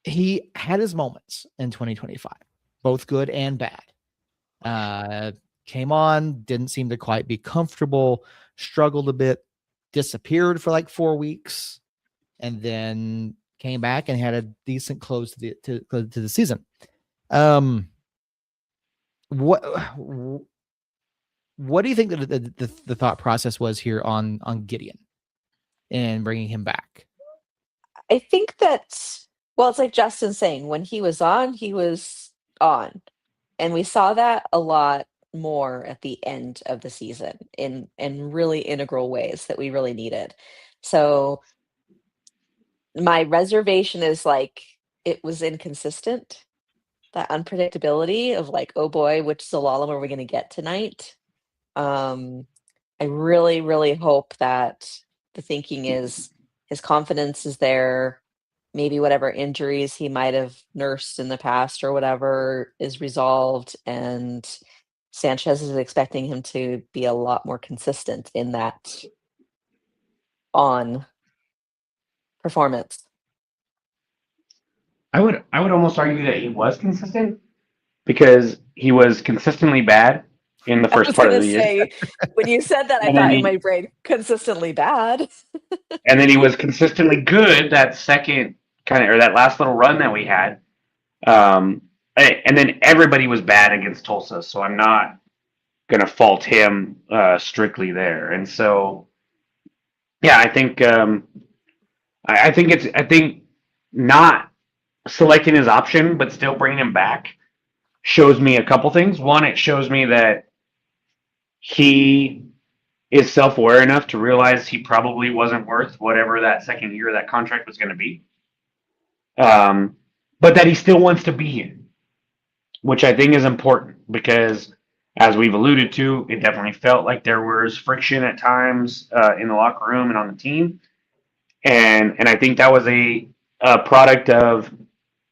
Speaker 1: He had his moments in 2025, both good and bad. Came on, didn't seem to quite be comfortable, struggled a bit, disappeared for like 4 weeks, and then came back and had a decent close to the season. What do you think that the thought process was here on Gideon and bringing him back?
Speaker 4: I think that, well, it's like Justin saying, when he was on, he was on. And we saw that a lot more at the end of the season in really integral ways that we really needed. So my reservation is like, it was inconsistent. That unpredictability of like, oh boy, which Zalalem are we going to get tonight? I really, really hope that the thinking is his confidence is there. Maybe whatever injuries he might have nursed in the past or whatever is resolved. And Sanchez is expecting him to be a lot more consistent in that on performance.
Speaker 3: I would almost argue that he was consistent because he was consistently bad in the first part of the year.
Speaker 4: When you said that, I
Speaker 3: And
Speaker 4: thought
Speaker 3: then
Speaker 4: in
Speaker 3: he-
Speaker 4: my brain, consistently bad.
Speaker 3: And then he was consistently good that second or that last little run that we had. And then everybody was bad against Tulsa, so I'm not going to fault him strictly there. And so, yeah, I think I think not selecting his option but still bringing him back shows me a couple things. One, it shows me that he is self-aware enough to realize he probably wasn't worth whatever that second year of that contract was going to be. But that he still wants to be here, which I think is important because, as we've alluded to, it definitely felt like there was friction at times in the locker room and on the team. And I think that was a product of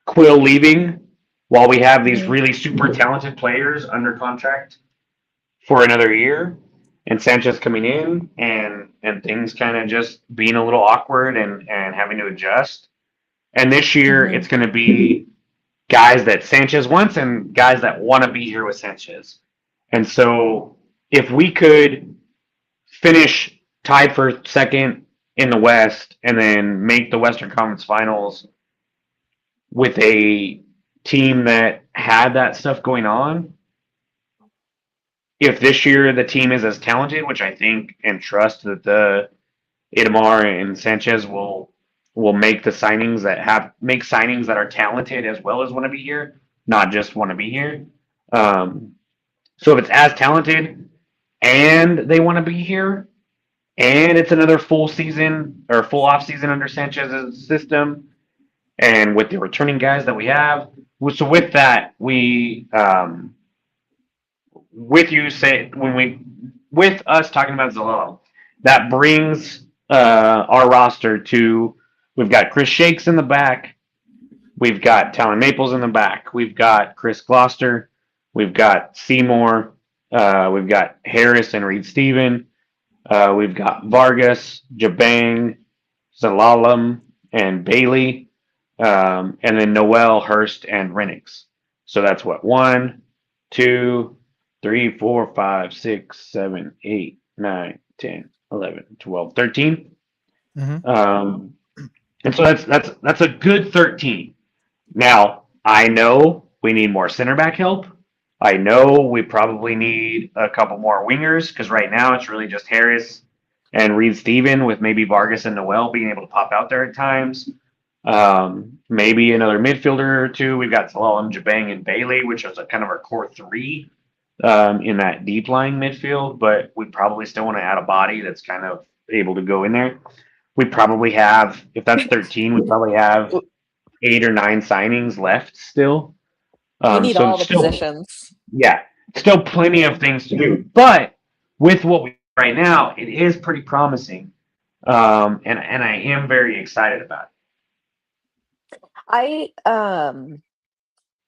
Speaker 3: Quill leaving while we have these really super talented players under contract for another year, and Sanchez coming in and things kind of just being a little awkward and having to adjust. And this year it's going to be guys that Sanchez wants and guys that want to be here with Sanchez. And so if we could finish tied for second in the West and then make the Western Conference Finals with a team that had that stuff going on, if this year the team is as talented, which I think and trust that the Itamar and Sanchez will make the signings that are talented as well as want to be here, not just want to be here. So if it's as talented and they want to be here, and it's another full season or full off season under Sanchez's system, and with the returning guys that we have, so with that with us talking about Zalalem, that brings our roster to, we've got Chris Shakes in the back, we've got Talon Maples in the back, we've got Chris Gloucester, we've got Seymour, we've got Harris and Reed Steven, we've got Vargas, Jabang, Zalalem, and Bailey, and then Noel, Hurst, and Renix. So that's what 1, 2, 3, 4, 5, 6, 7, 8, 9, 10, 11, 12, 13.
Speaker 1: Mhm.
Speaker 3: And so that's a good 13. Now, I know we need more center back help. I know we probably need a couple more wingers because right now it's really just Harris and Reed Steven with maybe Vargas and Noel being able to pop out there at times. Maybe another midfielder or two. We've got Salam, Jabang, and Bailey, which is kind of our core three in that deep lying midfield, but we probably still want to add a body that's kind of able to go in there. We probably have, if that's 13, we probably have 8 or 9 signings left still.
Speaker 4: We need
Speaker 3: So
Speaker 4: all the
Speaker 3: still,
Speaker 4: positions.
Speaker 3: yeah, still plenty of things to do. But with what we right now, it is pretty promising, and I am very excited about it.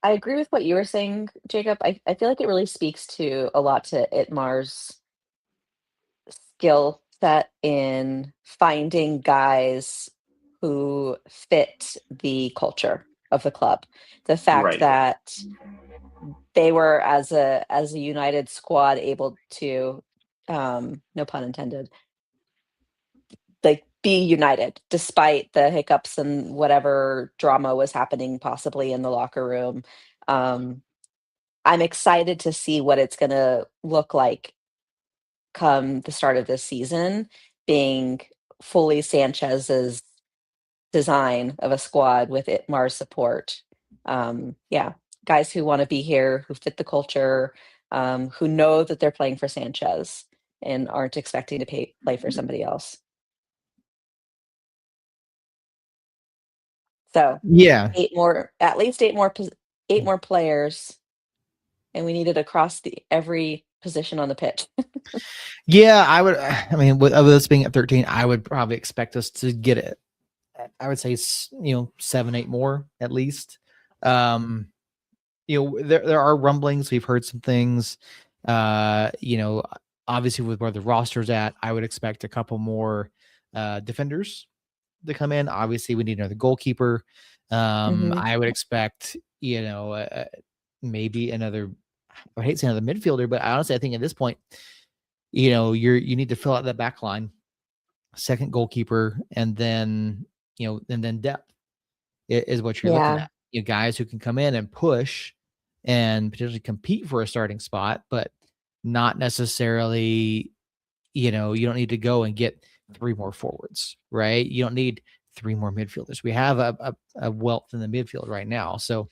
Speaker 4: I agree with what you were saying, Jacob. I feel like it really speaks to a lot to Itmar's skill set in finding guys who fit the culture of the club. The fact
Speaker 3: Right.
Speaker 4: that they were as a united squad able to no pun intended, like be united despite the hiccups and whatever drama was happening possibly in the locker room. I'm excited to see what it's going to look like come the start of this season, being fully Sanchez's design of a squad with Itmar's support. Yeah, guys who want to be here, who fit the culture, who know that they're playing for Sanchez and aren't expecting to play for somebody else. So
Speaker 1: Yeah.
Speaker 4: at least eight more players, and we need it across every position on the pitch.
Speaker 1: Yeah, I would. I mean, with us being at 13, I would probably expect us to get it. I would say 7, 8 more at least. There are rumblings. We've heard some things. Obviously with where the roster's at, I would expect a couple more defenders to come in. Obviously, we need another goalkeeper. I would expect maybe another. I hate saying another midfielder, but honestly, I think at this point, you need to fill out that back line, second goalkeeper, and then depth is what you're looking at. Guys who can come in and push and potentially compete for a starting spot, but not necessarily, you don't need to go and get 3 more forwards, right? You don't need 3 more midfielders. We have a wealth in the midfield right now. So,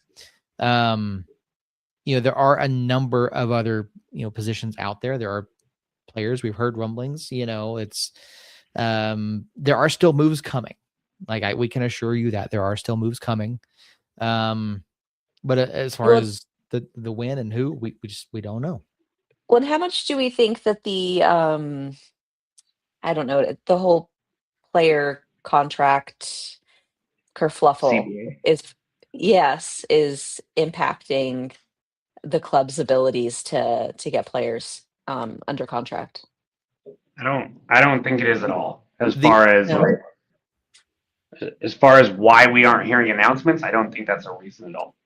Speaker 1: there are a number of other, positions out there. There are players. We've heard rumblings, it's, there are still moves coming. We can assure you that there are still moves coming. But as far as the when and who, we don't know.
Speaker 4: Well, and how much do we think that the I don't know, the whole player contract kerfluffle
Speaker 3: CBA.
Speaker 4: is impacting the club's abilities to get players under contract?
Speaker 3: I don't think it is at all. As
Speaker 1: The-
Speaker 3: far as
Speaker 4: No.
Speaker 3: as far as why we aren't hearing announcements, I don't think that's a reason at all.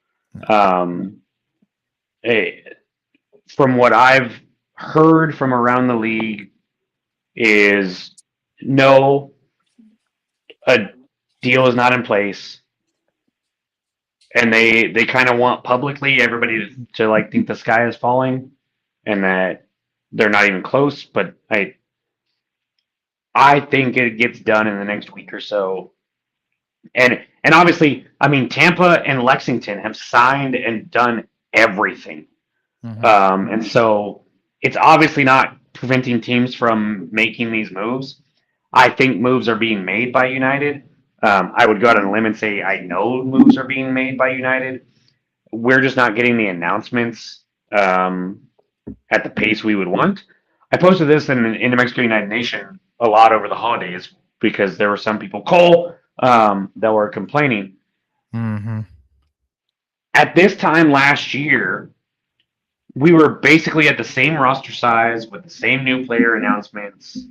Speaker 3: From what I've heard from around the league is no, a deal is not in place, and they kind of want publicly everybody to think the sky is falling and that they're not even close. But I think it gets done in the next week or so. And obviously, I mean, Tampa and Lexington have signed and done everything.
Speaker 1: Mhm.
Speaker 3: And so it's obviously not preventing teams from making these moves. I think moves are being made by United. I would go out on a limb and say I know moves are being made by United. We're just not getting the announcements at the pace we would want. I posted this in New Mexico United Nation a lot over the holidays because there were some people, Cole, that were complaining.
Speaker 1: Mhm.
Speaker 3: At this time last year, we were basically at the same roster size with the same new player announcements.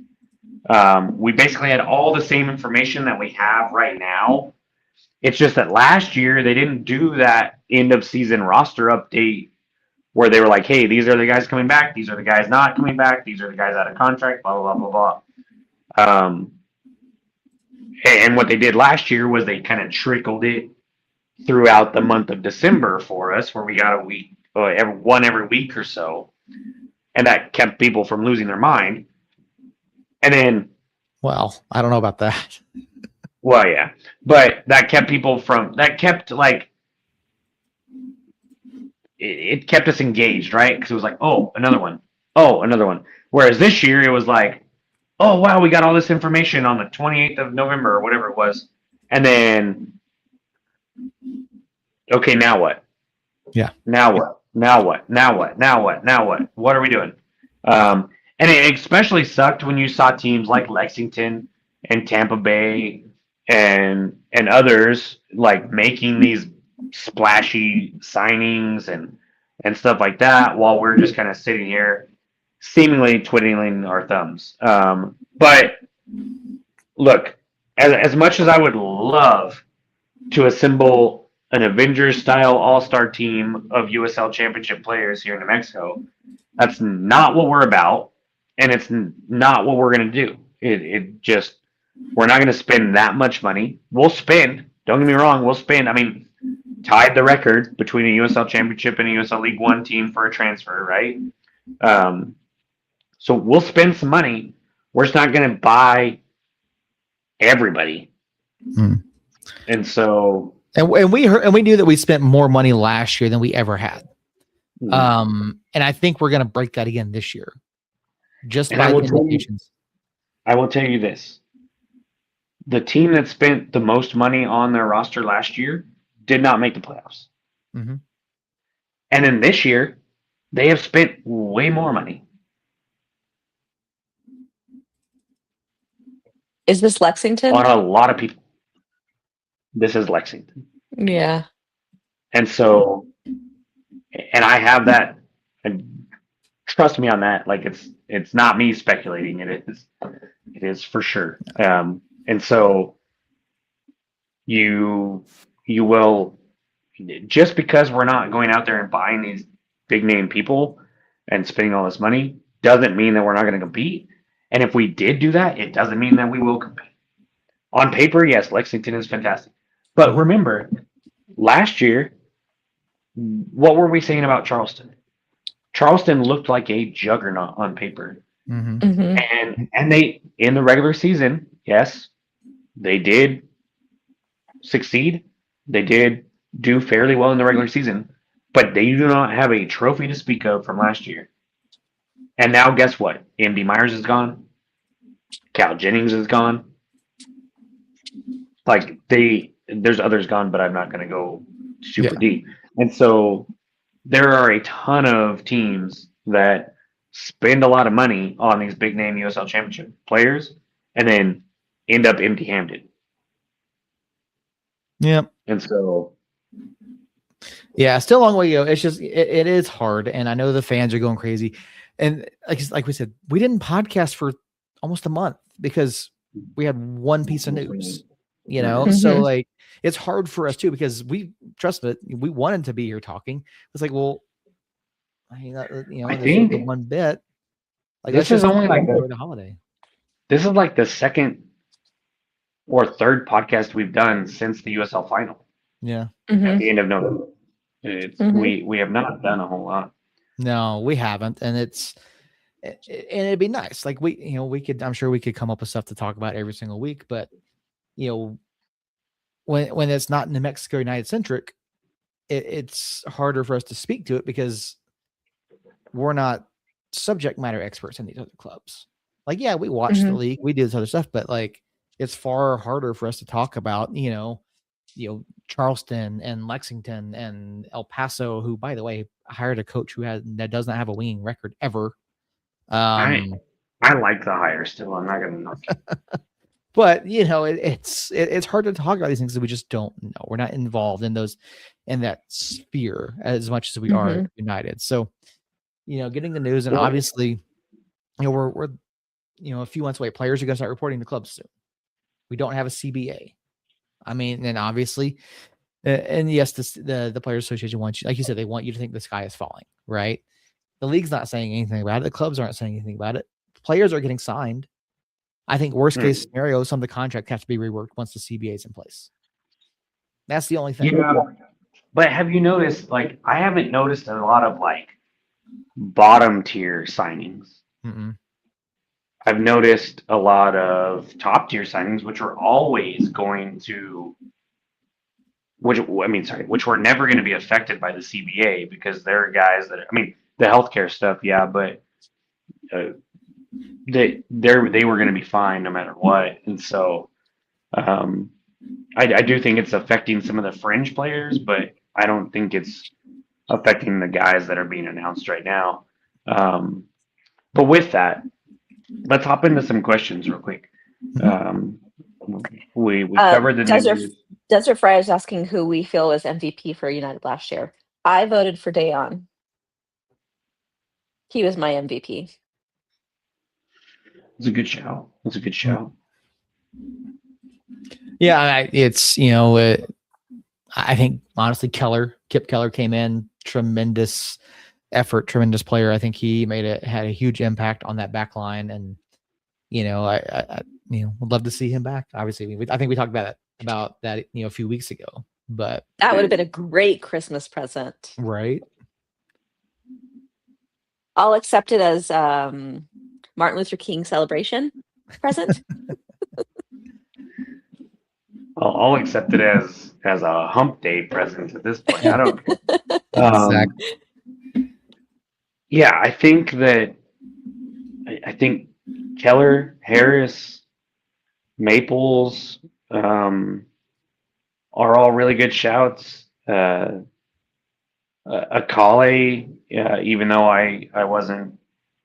Speaker 3: We basically had all the same information that we have right now. It's just that last year they didn't do that end of season roster update where they were like, hey, these are the guys coming back, these are the guys not coming back, these are the guys out of contract, blah, blah, blah, blah, blah. And what they did last year was they kind of trickled it throughout the month of December for us, where we got a week, every week or so. And that kept people from losing their mind. And then,
Speaker 1: Well, I don't know about that.
Speaker 3: well, yeah, but that kept people from, that kept like, it kept us engaged, right? Because it was like, oh, another one. Oh, another one. Whereas this year it was like, oh, wow, we got all this information on the 28th of November or whatever it was. And then, okay, now what?
Speaker 1: Yeah.
Speaker 3: Now what? Now what? Now what? Now what? Now what? What are we doing? And it especially sucked when you saw teams like Lexington and Tampa Bay and others like making these splashy signings and stuff like that while we're just kind of sitting here seemingly twiddling our thumbs. But look, as much as I would love to assemble an Avengers style all-star team of USL championship players here in New Mexico, that's not what we're about, and it's not what we're going to do. It just, we're not going to spend that much money. We'll spend, don't get me wrong, we'll spend, I mean, tied the record between a USL championship and a USL League One team for a transfer, right? So we'll spend some money. We're just not going to buy everybody. And so,
Speaker 1: And we heard, and we knew that we spent more money last year than we ever had. And I think we're going to break that again this year. Just
Speaker 3: And
Speaker 1: by
Speaker 3: I
Speaker 1: the
Speaker 3: will tell you-
Speaker 1: indications.
Speaker 3: I will tell you this. The team that spent the most money on their roster last year did not make the playoffs.
Speaker 1: Mhm.
Speaker 3: And then this year, they have spent way more money.
Speaker 4: Is this Lexington?
Speaker 3: On a lot of people. This is Lexington.
Speaker 4: Yeah.
Speaker 3: And so, and I have that, and trust me on that. Like it's not me speculating. It is for sure. And so you will, just because we're not going out there and buying these big name people and spending all this money doesn't mean that we're not going to compete. And if we did do that, it doesn't mean that we will compete. On paper, yes, Lexington is fantastic. But remember, last year, what were we saying about Charleston? Charleston looked like a juggernaut on paper.
Speaker 1: Mhm.
Speaker 4: Mm-hmm.
Speaker 3: And they, in the regular season, yes, they did succeed. They did do fairly well in the regular season, but they do not have a trophy to speak of from last year. And now guess what? MD Myers is gone. Cal Jennings is gone. Like there's others gone, but I'm not going to go super deep. And so there are a ton of teams that spend a lot of money on these big name USL championship players and then end up empty handed.
Speaker 1: Yep.
Speaker 3: And so,
Speaker 1: Yeah, still a long way to go. It's just it is hard, and I know the fans are going crazy. And like we said, we didn't podcast for almost a month because we had one piece of news. You know, so
Speaker 4: Mhm.
Speaker 1: like it's hard for us too because we trust it. We wanted to be here talking. It's like, well, I mean, you know,
Speaker 3: I
Speaker 1: this is the
Speaker 3: think
Speaker 1: one bit. Like
Speaker 3: this
Speaker 1: let's
Speaker 3: is only like
Speaker 1: enjoy the holiday.
Speaker 3: this is like the second or third podcast we've done since the USL final
Speaker 1: Yeah.
Speaker 3: at
Speaker 4: Mm-hmm.
Speaker 3: the end of November. We have not done a whole lot.
Speaker 1: No, we haven't, and and it'd be nice. Like we could. I'm sure we could come up with stuff to talk about every single week, but you know, when it's not New Mexico United centric, it's harder for us to speak to it because we're not subject matter experts in these other clubs. Like, yeah, we watch the
Speaker 4: Mhm.
Speaker 1: league, we do this other stuff, but like, it's far harder for us to talk about, Charleston and Lexington and El Paso, who, by the way, hired a coach that does not have a winning record ever.
Speaker 3: I like the hire still. I'm not going to knock it.
Speaker 1: But it's hard to talk about these things because we just don't know. We're not involved in that sphere as much as we are United. So, getting the news, and
Speaker 3: Well,
Speaker 1: obviously, we're a few months away. Players are going to start reporting to clubs soon. We don't have a CBA. I mean, and obviously, and yes, the Players Association wants you, like you said, they want you to think the sky is falling, right? The league's not saying anything about it. The clubs aren't saying anything about it. Players are getting signed. I think worst case scenario, some of the contracts have to be reworked once the CBA is in place. That's the only thing.
Speaker 3: Yeah. But have you noticed, like, I haven't noticed a lot of, like, bottom tier signings.
Speaker 1: Mm-mm.
Speaker 3: I've noticed a lot of top tier signings, which are always going to, which were never going to be affected by the CBA because they're guys that, I mean, the healthcare stuff, yeah, but they were going to be fine no matter what. And so, I do think it's affecting some of the fringe players, but I don't think it's affecting the guys that are being announced right now. But with that, let's hop into some questions real quick. We covered the news.
Speaker 4: Desert Fry is asking who we feel was MVP for United last year. I voted for Dayon. He was my MVP.
Speaker 3: It's a good show. It's a good show.
Speaker 1: Yeah, it's I think honestly, Kip Keller came in, tremendous effort, tremendous player. I think he had a huge impact on that back line, and I would love to see him back. Obviously, I think we talked about that a few weeks ago, but
Speaker 4: that would have been a great Christmas present,
Speaker 1: right?
Speaker 4: I'll accept it as Martin Luther King celebration present.
Speaker 3: I'll accept it as a hump day present at this point. I don't.
Speaker 1: Exactly.
Speaker 3: Yeah, I think Keller, Harris, Maples are all really good shouts. Akale, even though I wasn't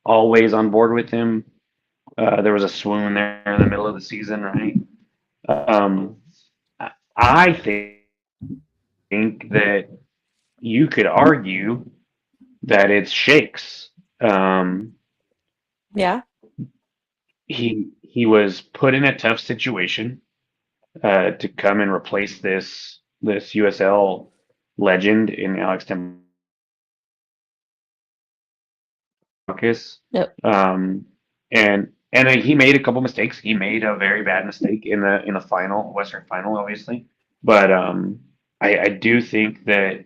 Speaker 3: always on board with him, there was a swoon there in the middle of the season, right? I think that you could argue that it's Shakes.
Speaker 4: Yeah.
Speaker 3: He was put in a tough situation to come and replace this USL legend in Alex Temakis.
Speaker 4: Yep.
Speaker 3: And he made a couple mistakes. He made a very bad mistake in the final, Western final, obviously. But I do think that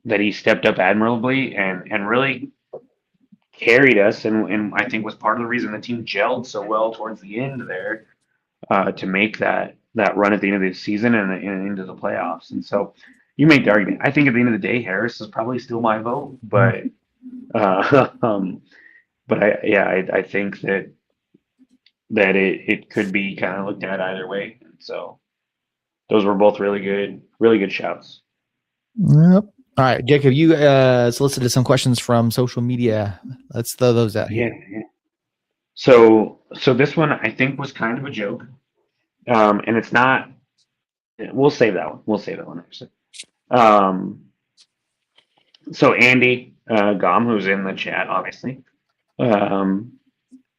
Speaker 3: he stepped up admirably and really carried us, and I think was part of the reason the team gelled so well towards the end there to make that run at the end of the season and into the playoffs. And so you make the argument. I think at the end of the day, Harris is probably still my vote, but I think that it could be kind of looked at either way. So those were both really good shouts.
Speaker 1: Yep. All right, Jacob, you solicited some questions from social media. Let's throw those out here.
Speaker 3: Yeah. So this one I think was kind of a joke, and it's not. We'll save that one. We'll save that one. So Andy Gom, who's in the chat, obviously,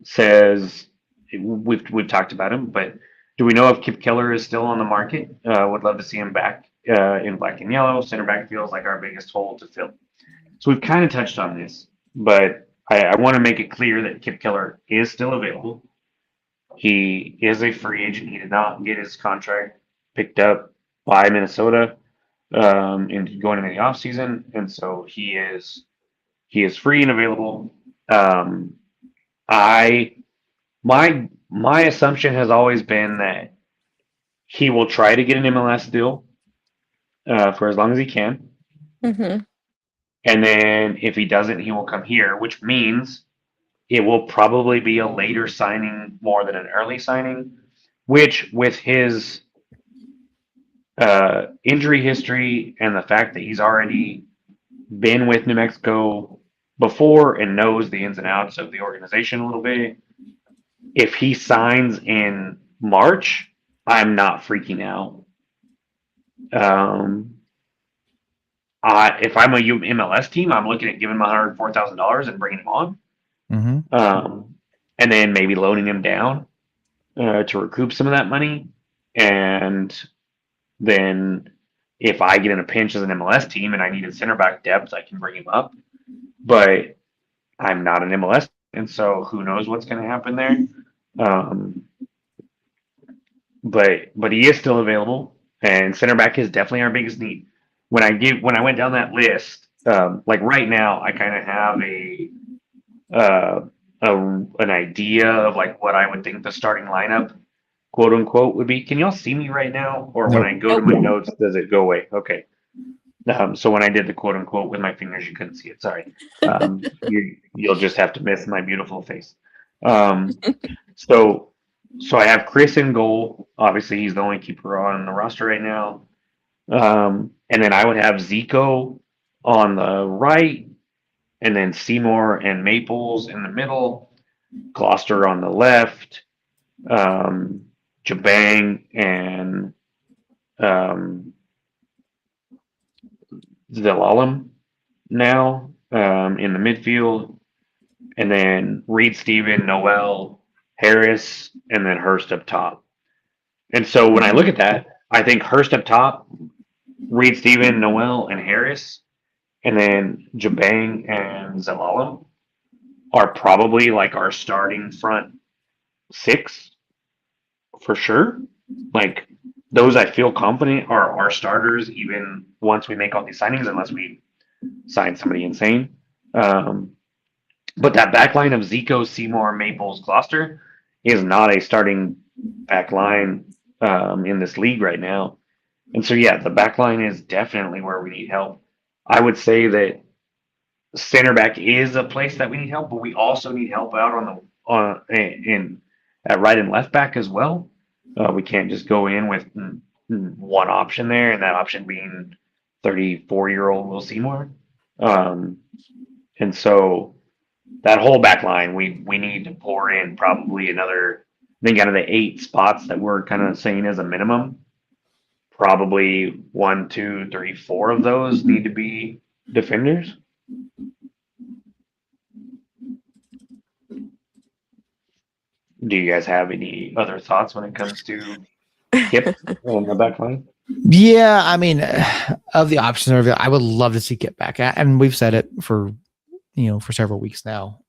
Speaker 3: says we've talked about him, but do we know if Kip Keller is still on the market? Would love to see him back in black and yellow. Center back feels like our biggest hole to fill. So we've kind of touched on this, but I want to make it clear that Kip Keller is still available. He is a free agent. He did not get his contract picked up by Minnesota in going into the offseason, and so he is free and available. My assumption has always been that he will try to get an MLS deal for as long as he can.
Speaker 4: Mm-hmm.
Speaker 3: And then if he doesn't, he will come here, which means it will probably be a later signing more than an early signing, which with his injury history and the fact that he's already been with New Mexico before and knows the ins and outs of the organization a little bit, if he signs in March, I'm not freaking out. If I'm a MLS team, I'm looking at giving him $104,000 and bringing him on.
Speaker 1: Mm-hmm.
Speaker 3: And then maybe loaning him down to recoup some of that money. And then if I get in a pinch as an MLS team and I need a center back depth, I can bring him up. But I'm not an MLS, and so who knows what's going to happen there. Um, but he is still available, and center back is definitely our biggest need. When I went down that list, like right now, I kind of have an idea of like what I would think the starting lineup, quote unquote, would be. Can y'all see me right now, or when
Speaker 1: Nope.
Speaker 3: I go to my notes, does it go away? Okay. So when I did the quote unquote with my fingers, you couldn't see it. Sorry. You'll just have to miss my beautiful face. So I have Chris in goal. Obviously, he's the only keeper on the roster right now. And then I would have Zico on the right, and then Seymour and Maples in the middle, Gloucester on the left, Jabang and Zelalem now in the midfield, and then Reed, Steven, Noel, Harris, and then Hurst up top. And so when I look at that, I think Hurst up top, Reed, Steven, Noel, and Harris, and then Jabang and Zelalem are probably like our starting front six for sure. Like those, I feel confident are our starters even once we make all these signings, unless we sign somebody insane. But that back line of Zico, Seymour, Maples, Gloucester is not a starting back line in this league right now. And so, yeah, the back line is definitely where we need help. I would say that center back is a place that we need help, but we also need help out at right and left back as well. We can't just go in with one option there, and that option being 34-year-old Will Seymour. And so that whole back line, we need to pour in probably another, I think out of the 8 spots that we're kind of saying as a minimum, probably 1, 2, 3, 4 of those need to be defenders. Do you guys have any other thoughts when it comes to Kip on the back line?
Speaker 1: Yeah, I mean, of the options, I would love to see Kip back, and we've said it for several weeks now.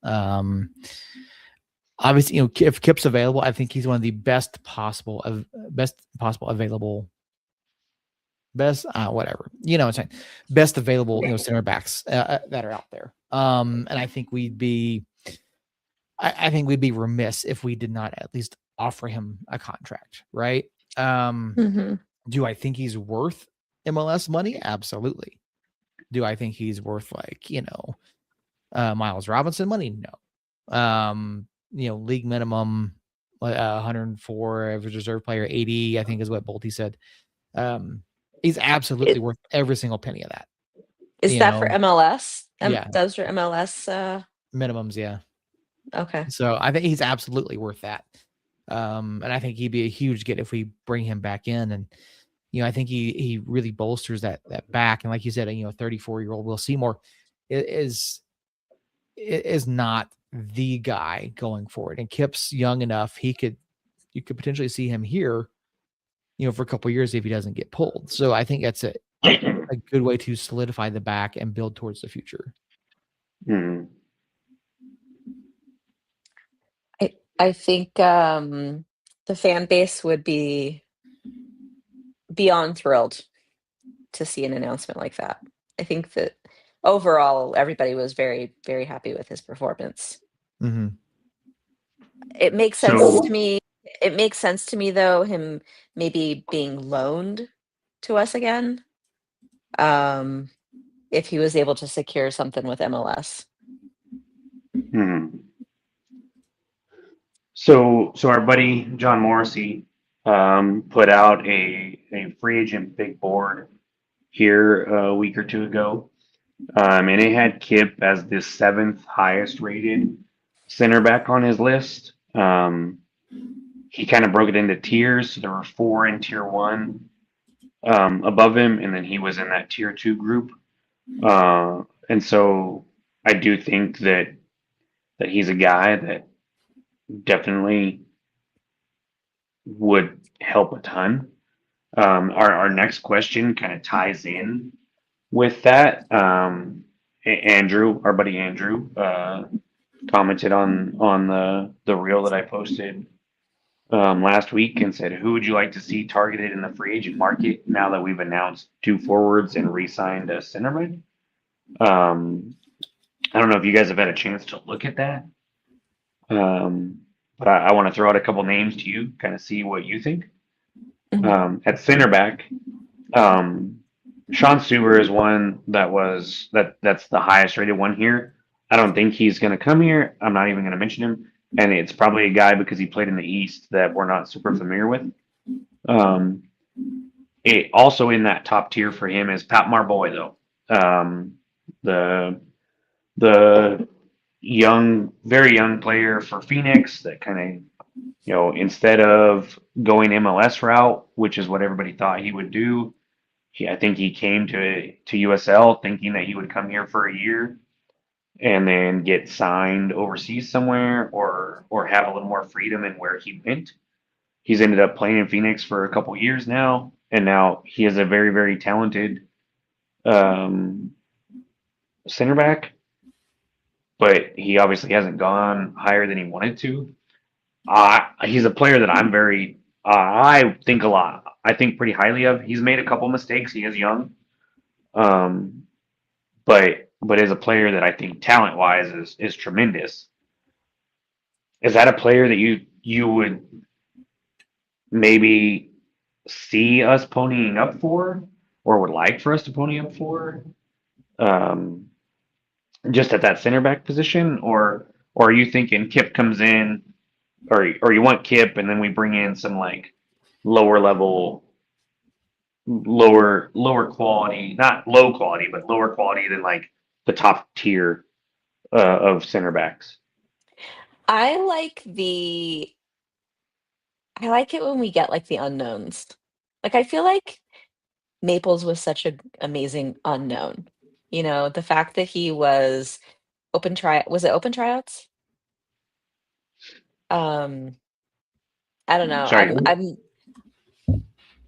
Speaker 1: Obviously, if Kip's available, I think he's one of the best possible available, best available center backs that are out there. And I think we'd be remiss if we did not at least offer him a contract, right? Do I think he's worth MLS money? Absolutely. Do I think he's worth Miles Robinson money? No. League minimum 104 average reserve player, 80, I think is what Bolte said. He's absolutely worth every single penny of that.
Speaker 4: Is that for MLS?
Speaker 1: Yeah.
Speaker 4: Those are MLS
Speaker 1: minimums, yeah.
Speaker 4: Okay.
Speaker 1: So I think he's absolutely worth that. And I think he'd be a huge get if we bring him back in. And, I think he really bolsters that back. And like you said, 34-year-old Will Seymour is not the guy going forward. And Kip's young enough, you could potentially see him here, for a couple of years if he doesn't get pulled. So I think that's a good way to solidify the back and build towards the future.
Speaker 3: Mm-hmm.
Speaker 4: I think the fan base would be beyond thrilled to see an announcement like that. I think that overall, everybody was very, very happy with his performance.
Speaker 1: Mm-hmm.
Speaker 4: It makes sense to me. It makes sense to me, though, him maybe being loaned to us again, if he was able to secure something with MLS.
Speaker 3: Mm-hmm. So our buddy John Morrissey put out a free agent big board here a week or two ago, and it had Kip as the 7th highest rated center back on his list. He kind of broke it into tiers. So there were 4 in tier 1 above him, and then he was in that tier 2 group. And so I do think that that he's a guy that definitely would help a ton. Our next question kind of ties in with that. Andrew, our buddy Andrew, commented on the reel that I posted last week and said, "Who would you like to see targeted in the free agent market now that we've announced 2 forwards and re-signed a centerman?" I don't know if you guys have had a chance to look at that, but I want to throw out a couple names to you, kind of see what you think. At center back, Sean Suber is one that's the highest rated one here. I don't think he's going to come here. I'm not even going to mention him, and it's probably a guy because he played in the East that we're not super familiar with. It also in that top tier for him is Pat Marboy though, the young, very young player for Phoenix that kind of, instead of going MLS route, which is what everybody thought he would do, I think he came to USL thinking that he would come here for a year and then get signed overseas somewhere or have a little more freedom in where he went. He's ended up playing in Phoenix for a couple years now, and now he is a very, very talented center back, but he obviously hasn't gone higher than he wanted to. He's a player that I think a lot. I think pretty highly of. He's made a couple mistakes. He is young, but as a player that I think talent wise is tremendous. Is that a player that you would maybe see us ponying up for, or would like for us to pony up for, just at that center back position, or are you thinking Kip comes in, or you want Kip and then we bring in some like lower level, lower quality, not low quality, but lower quality than like the top tier of center backs?
Speaker 4: I like it when we get like the unknowns. Like I feel like Maples was such an amazing unknown. The fact that he was was it open tryouts? Um, I don't know.
Speaker 3: Sorry.
Speaker 4: I'm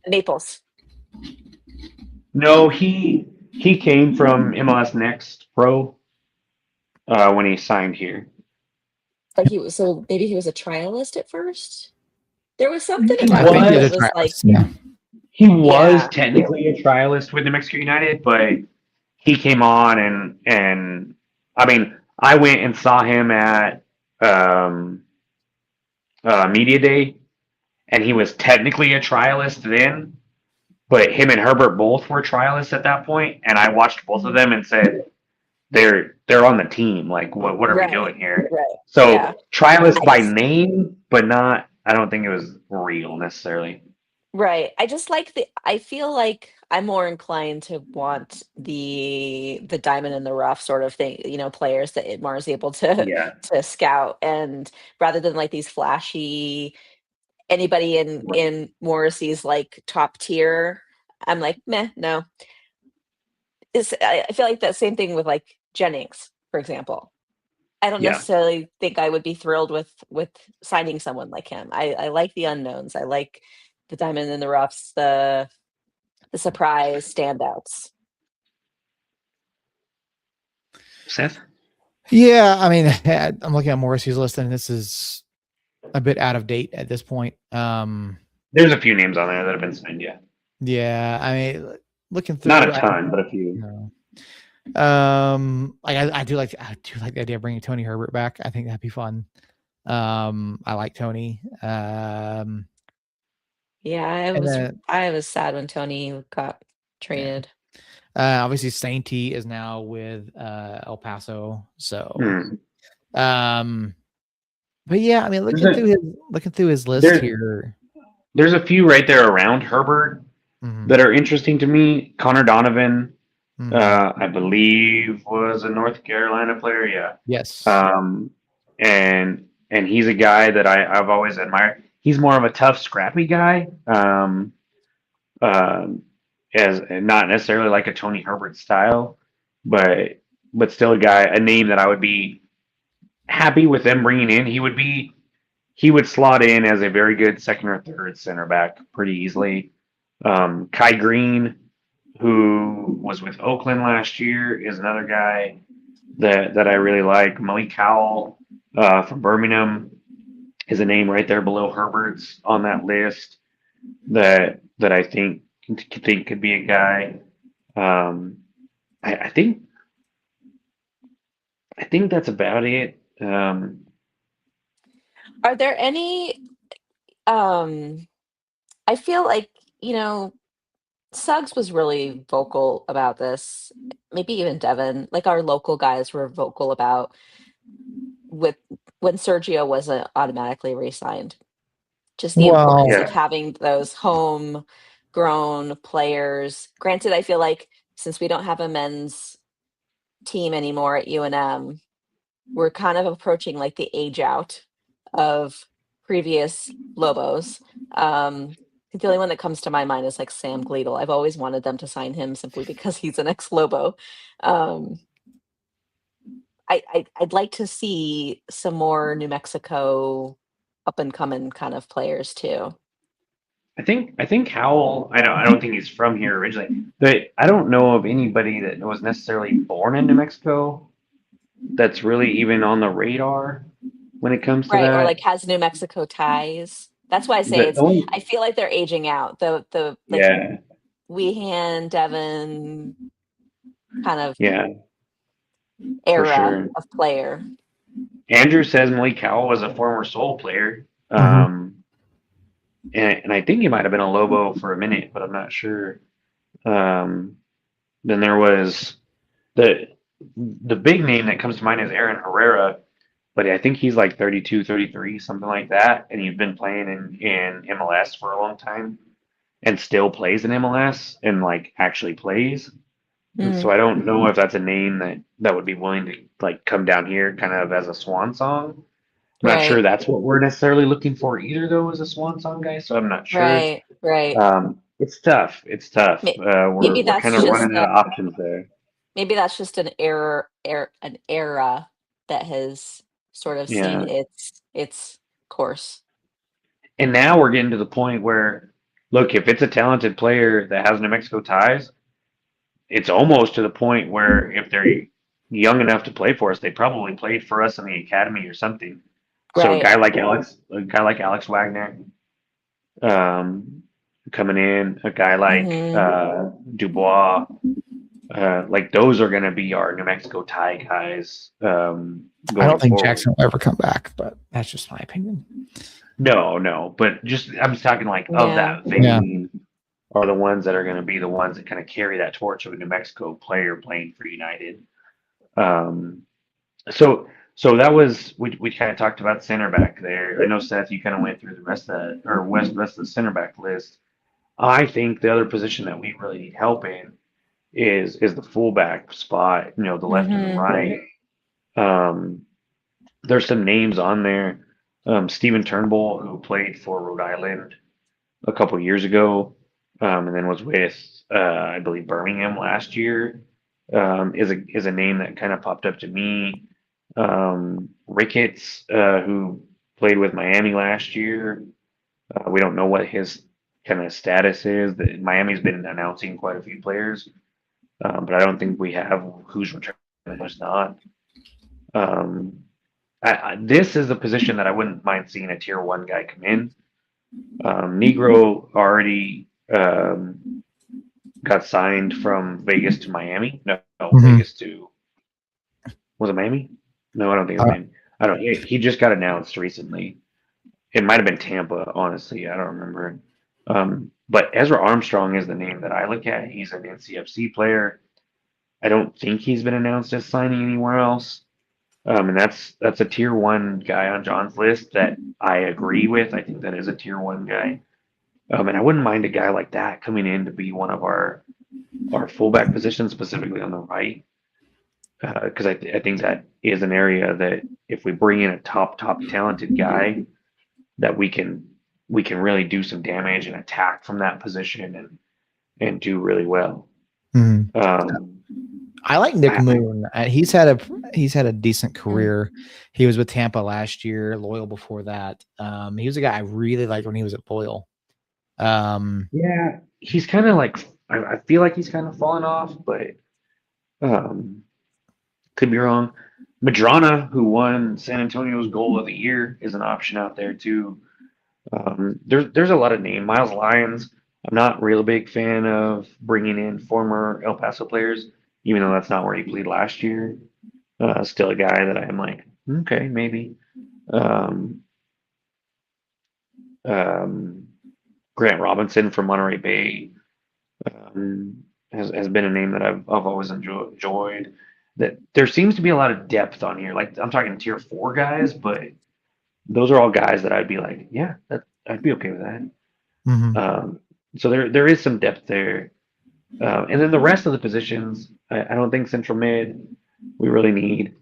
Speaker 4: Maples.
Speaker 3: No, he came from MLS Next Pro when he signed here.
Speaker 4: But so maybe he was a trialist at first. There was something
Speaker 3: He
Speaker 4: about
Speaker 3: was.
Speaker 4: him
Speaker 1: He
Speaker 4: that
Speaker 1: was a
Speaker 4: was like,
Speaker 1: trialist, yeah.
Speaker 3: He was
Speaker 4: Yeah.
Speaker 3: technically a trialist with New Mexico United, but he came on and I mean, I went and saw him at Media Day, and he was technically a trialist then, but him and Herbert both were trialists at that point, and I watched both of them and said, they're on the team. Like, what are we
Speaker 4: Right,
Speaker 3: doing here?
Speaker 4: right.
Speaker 3: So
Speaker 4: Yeah.
Speaker 3: trialist
Speaker 4: I
Speaker 3: by
Speaker 4: just-
Speaker 3: name, but not. I don't think it was real necessarily.
Speaker 4: Right. I just like I feel like I'm more inclined to want the diamond in the rough sort of thing, players that Idmar is able to
Speaker 3: Yeah.
Speaker 4: to scout, and rather than like these flashy anybody in Morrissey's like top tier, I'm like, meh, no. I feel like that same thing with like Jennings, for example. I don't
Speaker 3: Yeah.
Speaker 4: necessarily think I would be thrilled with signing someone like him. I like the unknowns. I like the diamond in the roughs, the surprise standouts.
Speaker 3: Seth?
Speaker 1: Yeah, I mean, I'm looking at Morrissey's list, and this is a bit out of date at this point.
Speaker 3: There's a few names on there that have been signed, yeah.
Speaker 1: Yeah, I mean, looking through,
Speaker 3: Not a ton, but a few.
Speaker 1: No. Like I do like the idea of bringing Tony Herbert back. I think that'd be fun. I like Tony.
Speaker 4: Yeah, I was sad when Tony got traded.
Speaker 1: Obviously Sainty is now with El Paso, so but yeah, I mean, looking through his list here,
Speaker 3: there's a few right there around Herbert that are interesting to me. Connor Donovan, I believe, was a North Carolina player. Yeah.
Speaker 1: Yes.
Speaker 3: And he's a guy that I've always admired. He's more of a tough, scrappy guy. As not necessarily like a Tony Herbert style, but still a name that I would be happy with them bringing in. He would slot in as a very good second or third center back pretty easily. Kai Green, who was with Oakland last year, is another guy that I really like. Malik Cowell from Birmingham is a name right there below Herbert's on that list that I think could be a guy. I think that's about it.
Speaker 4: Are there any I feel like, Suggs was really vocal about this. Maybe even Devin, like our local guys were vocal about with when Sergio wasn't automatically re-signed. Just the importance
Speaker 1: Well,
Speaker 4: of having those homegrown players. Granted, I feel like since we don't have a men's team anymore at UNM, we're kind of approaching like the age out of previous Lobos. The only one that comes to my mind is like Sam Gleadle. I've always wanted them to sign him simply because he's an ex-Lobo. I'd like to see some more New Mexico up and coming kind of players too.
Speaker 3: I think Howell. I don't think he's from here originally, but I don't know of anybody that was necessarily born in New Mexico that's really even on the radar when it comes to
Speaker 4: Right, or
Speaker 3: that.
Speaker 4: like has New Mexico ties. That's why I say
Speaker 3: The
Speaker 4: it's.
Speaker 3: only,
Speaker 4: I feel like they're aging out. The like
Speaker 3: yeah,
Speaker 4: Weehan, Devin kind of
Speaker 3: yeah, for
Speaker 4: era
Speaker 3: sure.
Speaker 4: of player.
Speaker 3: Andrew says Malik Cowell was a former Soul player, and I think he might have been a Lobo for a minute, but I'm not sure. Then there was the big name that comes to mind is Aaron Herrera, but I think he's like 32, 33, something like that, and he's been playing in MLS for a long time and still plays in MLS and like actually plays. And so I don't know if that's a name that would be willing to like come down here kind of as a swan song. I'm not sure
Speaker 4: Right,
Speaker 3: that's what we're necessarily looking for either, though, as a swan song guy. So I'm not sure.
Speaker 4: right.
Speaker 3: It's tough. It's tough.
Speaker 4: May- Maybe
Speaker 3: We're kind
Speaker 4: that's
Speaker 3: of
Speaker 4: just
Speaker 3: running out of options there.
Speaker 4: maybe that's just an an era that has sort of seen
Speaker 3: Yeah.
Speaker 4: its course.
Speaker 3: And now we're getting to the point where, look, if it's a talented player that has New Mexico ties, it's almost to the point where if they're young enough to play for us, they probably played for us in the academy or something. So
Speaker 4: Right.
Speaker 3: a guy like Alex Wagner, coming in, a guy like Dubois, like those are going to be our New Mexico tie guys. Going
Speaker 1: I don't think
Speaker 3: forward.
Speaker 1: Jackson will ever come back, but that's just my opinion.
Speaker 3: No, but just I'm just talking like of that vein are the ones that are going to be the ones that kind of carry that torch of a New Mexico player playing for United. So that was we kind of talked about center back there. I know Seth, you kind of went through the rest of that or rest of the center back list. I think the other position that we really need help in is the fullback spot. You know, the left and the right. There's some names on there. Stephen Turnbull, who played for Rhode Island a couple years ago, and then was with I believe Birmingham last year, is a name that kind of popped up to me. Ricketts, who played with Miami last year, we don't know what his kind of status is. Miami's been announcing quite a few players, but I don't think we have who's returning and who's not. This is a position that I wouldn't mind seeing a tier 1 guy come in. Negro already got signed from Vegas to Miami. No, Vegas to, was it Miami? No, I don't think it was Miami. I don't. He just got announced recently. It might have been Tampa. Honestly, I don't remember. But Ezra Armstrong is the name that I look at. He's an NCFC player. I don't think he's been announced as signing anywhere else. And that's a tier 1 guy on John's list that I agree with. I think that is a tier 1 guy. And I wouldn't mind a guy like that coming in to be one of our fullback positions, specifically on the right. Because I think that is an area that if we bring in a top talented guy, that we can really do some damage and attack from that position and do really well.
Speaker 1: I like Nick Moon. He's had he's had a decent career. He was with Tampa last year, Loyal before that. He was a guy I really liked when he was at Loyal.
Speaker 3: Yeah, he's kind of like I feel like he's kind of fallen off, but could be wrong. Madrana, who won San Antonio's goal of the year, is an option out there too. There's a lot of names. Miles Lyons. I'm not real big fan of bringing in former El Paso players, even though that's not where he played last year. Still a guy that I'm like, okay, maybe. Grant Robinson from Monterey Bay has been a name that I've always enjoyed. That there seems to be a lot of depth on here. Like I'm talking tier 4 guys, but those are all guys that I'd be like, yeah, I'd be okay with that.
Speaker 1: Mhm.
Speaker 3: So there is some depth there. And then the rest of the positions, I don't think central mid we really need.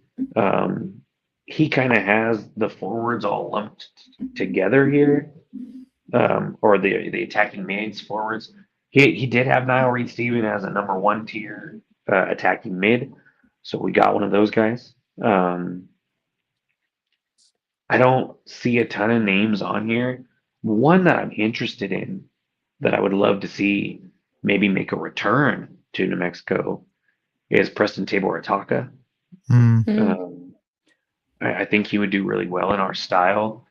Speaker 3: He kind of has the forwards all lumped together here, or the attacking mids forwards. He did have Niall Reed-Steven as a number 1 tier attacking mid, so we got one of those guys. I don't see a ton of names on here. One that I'm interested in that I would love to see maybe make a return to New Mexico is Preston Tabor Ataka.
Speaker 1: Mm.
Speaker 3: I think he would do really well in our style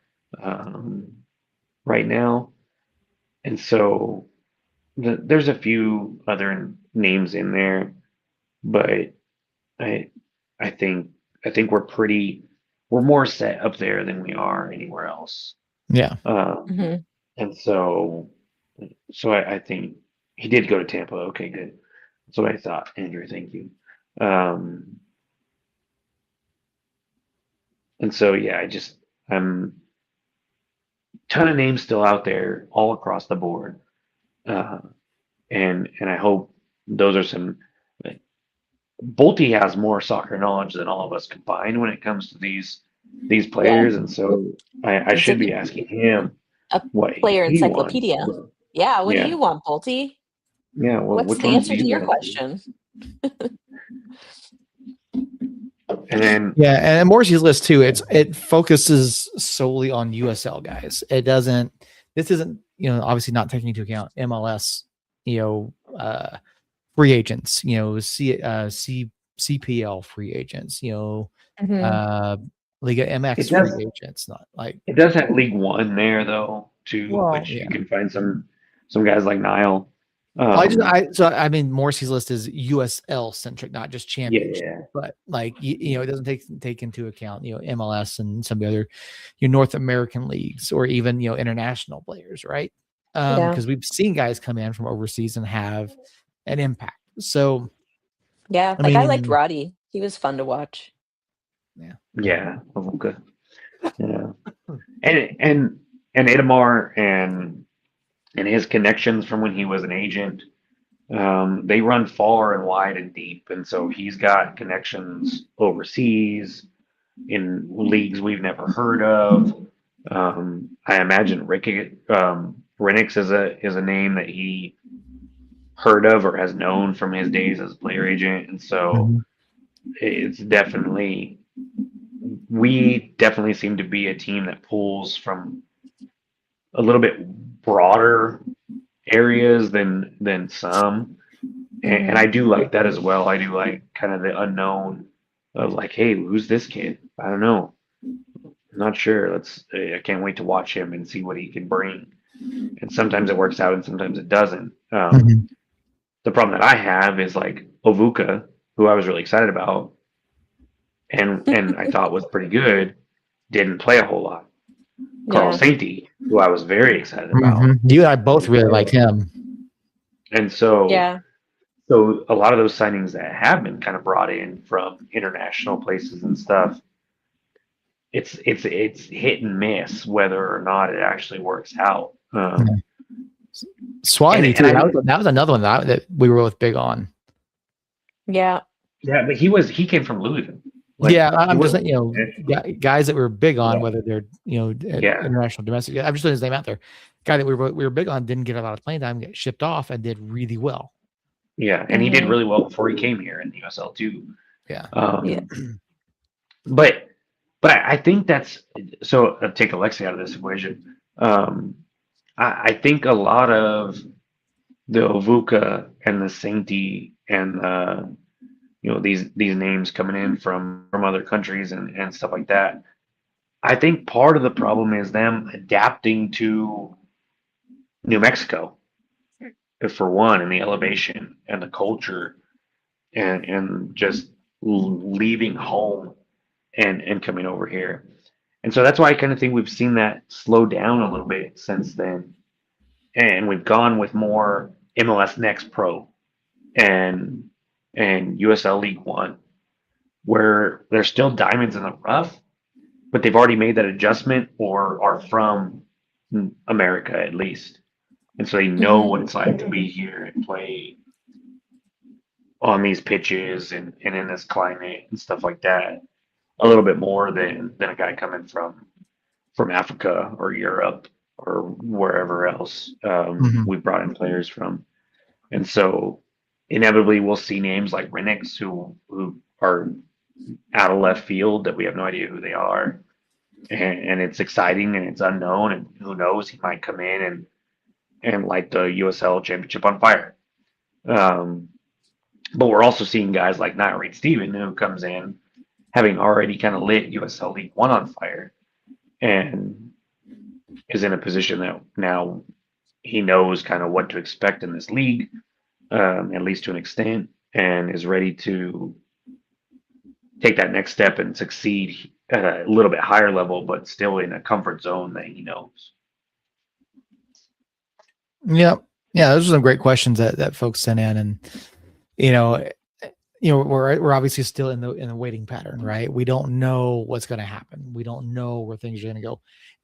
Speaker 3: right now. And so there's a few other names in there, but I think we're more set up there than we are anywhere else.
Speaker 1: Yeah.
Speaker 3: And so I think he did go to Tampa. Okay, good. That's what I thought, Andrew. Thank you. And so yeah, I'm ton of names still out there all across the board. And I hope those are some. Bolte has more soccer knowledge than all of us combined when it comes to these players, and so I should be asking him
Speaker 4: a
Speaker 3: what
Speaker 4: player
Speaker 3: he
Speaker 4: encyclopedia.
Speaker 3: wants.
Speaker 4: Yeah, what
Speaker 3: Yeah.
Speaker 4: do you want, Bolte?
Speaker 3: Yeah, well,
Speaker 4: What's
Speaker 3: which
Speaker 4: the
Speaker 3: ones
Speaker 4: answer
Speaker 3: do
Speaker 4: to
Speaker 3: you
Speaker 4: your
Speaker 3: want?
Speaker 4: question?
Speaker 3: And then
Speaker 1: Yeah, and Morrissey's list too. It focuses solely on USL guys. It doesn't. This isn't obviously not taking into account MLS. Free agents. CPL free agents. Liga MX
Speaker 3: It does-
Speaker 1: free agents. Not like
Speaker 3: it does have League One there though too,
Speaker 1: Well,
Speaker 3: which
Speaker 1: yeah.
Speaker 3: you can find some guys like Niall.
Speaker 1: I mean Morrissey's list is USL centric, not just championship.
Speaker 3: Yeah.
Speaker 1: But like it doesn't take into account MLS and some of the other North American leagues or even international players, right? Because we've seen guys come in from overseas and have an impact. So
Speaker 4: Yeah,
Speaker 1: I
Speaker 4: I liked
Speaker 1: mean-
Speaker 4: Roddy. He was fun to watch.
Speaker 3: Yeah, Avuka. Yeah, and Itamar and his connections from when he was an agent, they run far and wide and deep, and so he's got connections overseas in leagues we've never heard of. I imagine Renix is a name that he heard of or has known from his days as a player agent, and so it's we definitely seem to be a team that pulls from a little bit broader areas than some, and I do like that as well. I do like kind of the unknown of like, hey, who's this kid? I don't know, I'm not sure. I can't wait to watch him and see what he can bring. And sometimes it works out and sometimes it doesn't. The problem that I have is like Ovuka, who I was really excited about and I thought was pretty good, didn't play a whole lot. Carl Sainty, who I was very excited about.
Speaker 1: You and I both really liked him.
Speaker 3: And so
Speaker 4: Yeah.
Speaker 3: So a lot of those signings that have been kind of brought in from international places and stuff, it's hit and miss whether or not it actually works out.
Speaker 1: Swanee
Speaker 3: and
Speaker 1: too.
Speaker 3: I-
Speaker 1: That was another one that we were both big on.
Speaker 4: Yeah.
Speaker 3: Yeah, but he came from Louisville.
Speaker 1: Yeah, I'm
Speaker 3: he
Speaker 1: just
Speaker 3: wasn't-
Speaker 1: guys that we were big on,
Speaker 3: Yeah.
Speaker 1: whether they're
Speaker 3: Yeah.
Speaker 1: international, domestic. I'm just putting his name out there. Guy that we were big on didn't get a lot of playing time, get shipped off, and did really well.
Speaker 3: Yeah, and he did really well before he came here in the USL too.
Speaker 1: Yeah.
Speaker 4: Yeah.
Speaker 3: but I think that's so. Take Alexi out of this equation. I think a lot of the Ovuka and the Sainty and these names coming in from other countries and stuff like that. I think part of the problem is them adapting to New Mexico, for one, and the elevation and the culture and just leaving home and coming over here. And so that's why I kind of think we've seen that slow down a little bit since then. And we've gone with more MLS Next Pro and USL League One, where there's still diamonds in the rough, but they've already made that adjustment or are from America at least. And so they know what it's like to be here and play on these pitches and in this climate and stuff like that a little bit more than a guy coming from Africa or Europe or wherever else we brought in players from. And so inevitably we'll see names like Renix who are out of left field that we have no idea who they are. And it's exciting and it's unknown, and who knows, he might come in and light the USL championship on fire. But we're also seeing guys like Niall Reid-Steven who comes in having already kind of lit USL League One on fire and is in a position that now he knows kind of what to expect in this league, at least to an extent, and is ready to take that next step and succeed at a little bit higher level, but still in a comfort zone that he knows.
Speaker 1: Yeah. Those are some great questions that folks sent in, and we're obviously still in the waiting pattern, right? We don't know what's going to happen. We don't know where things are going to go.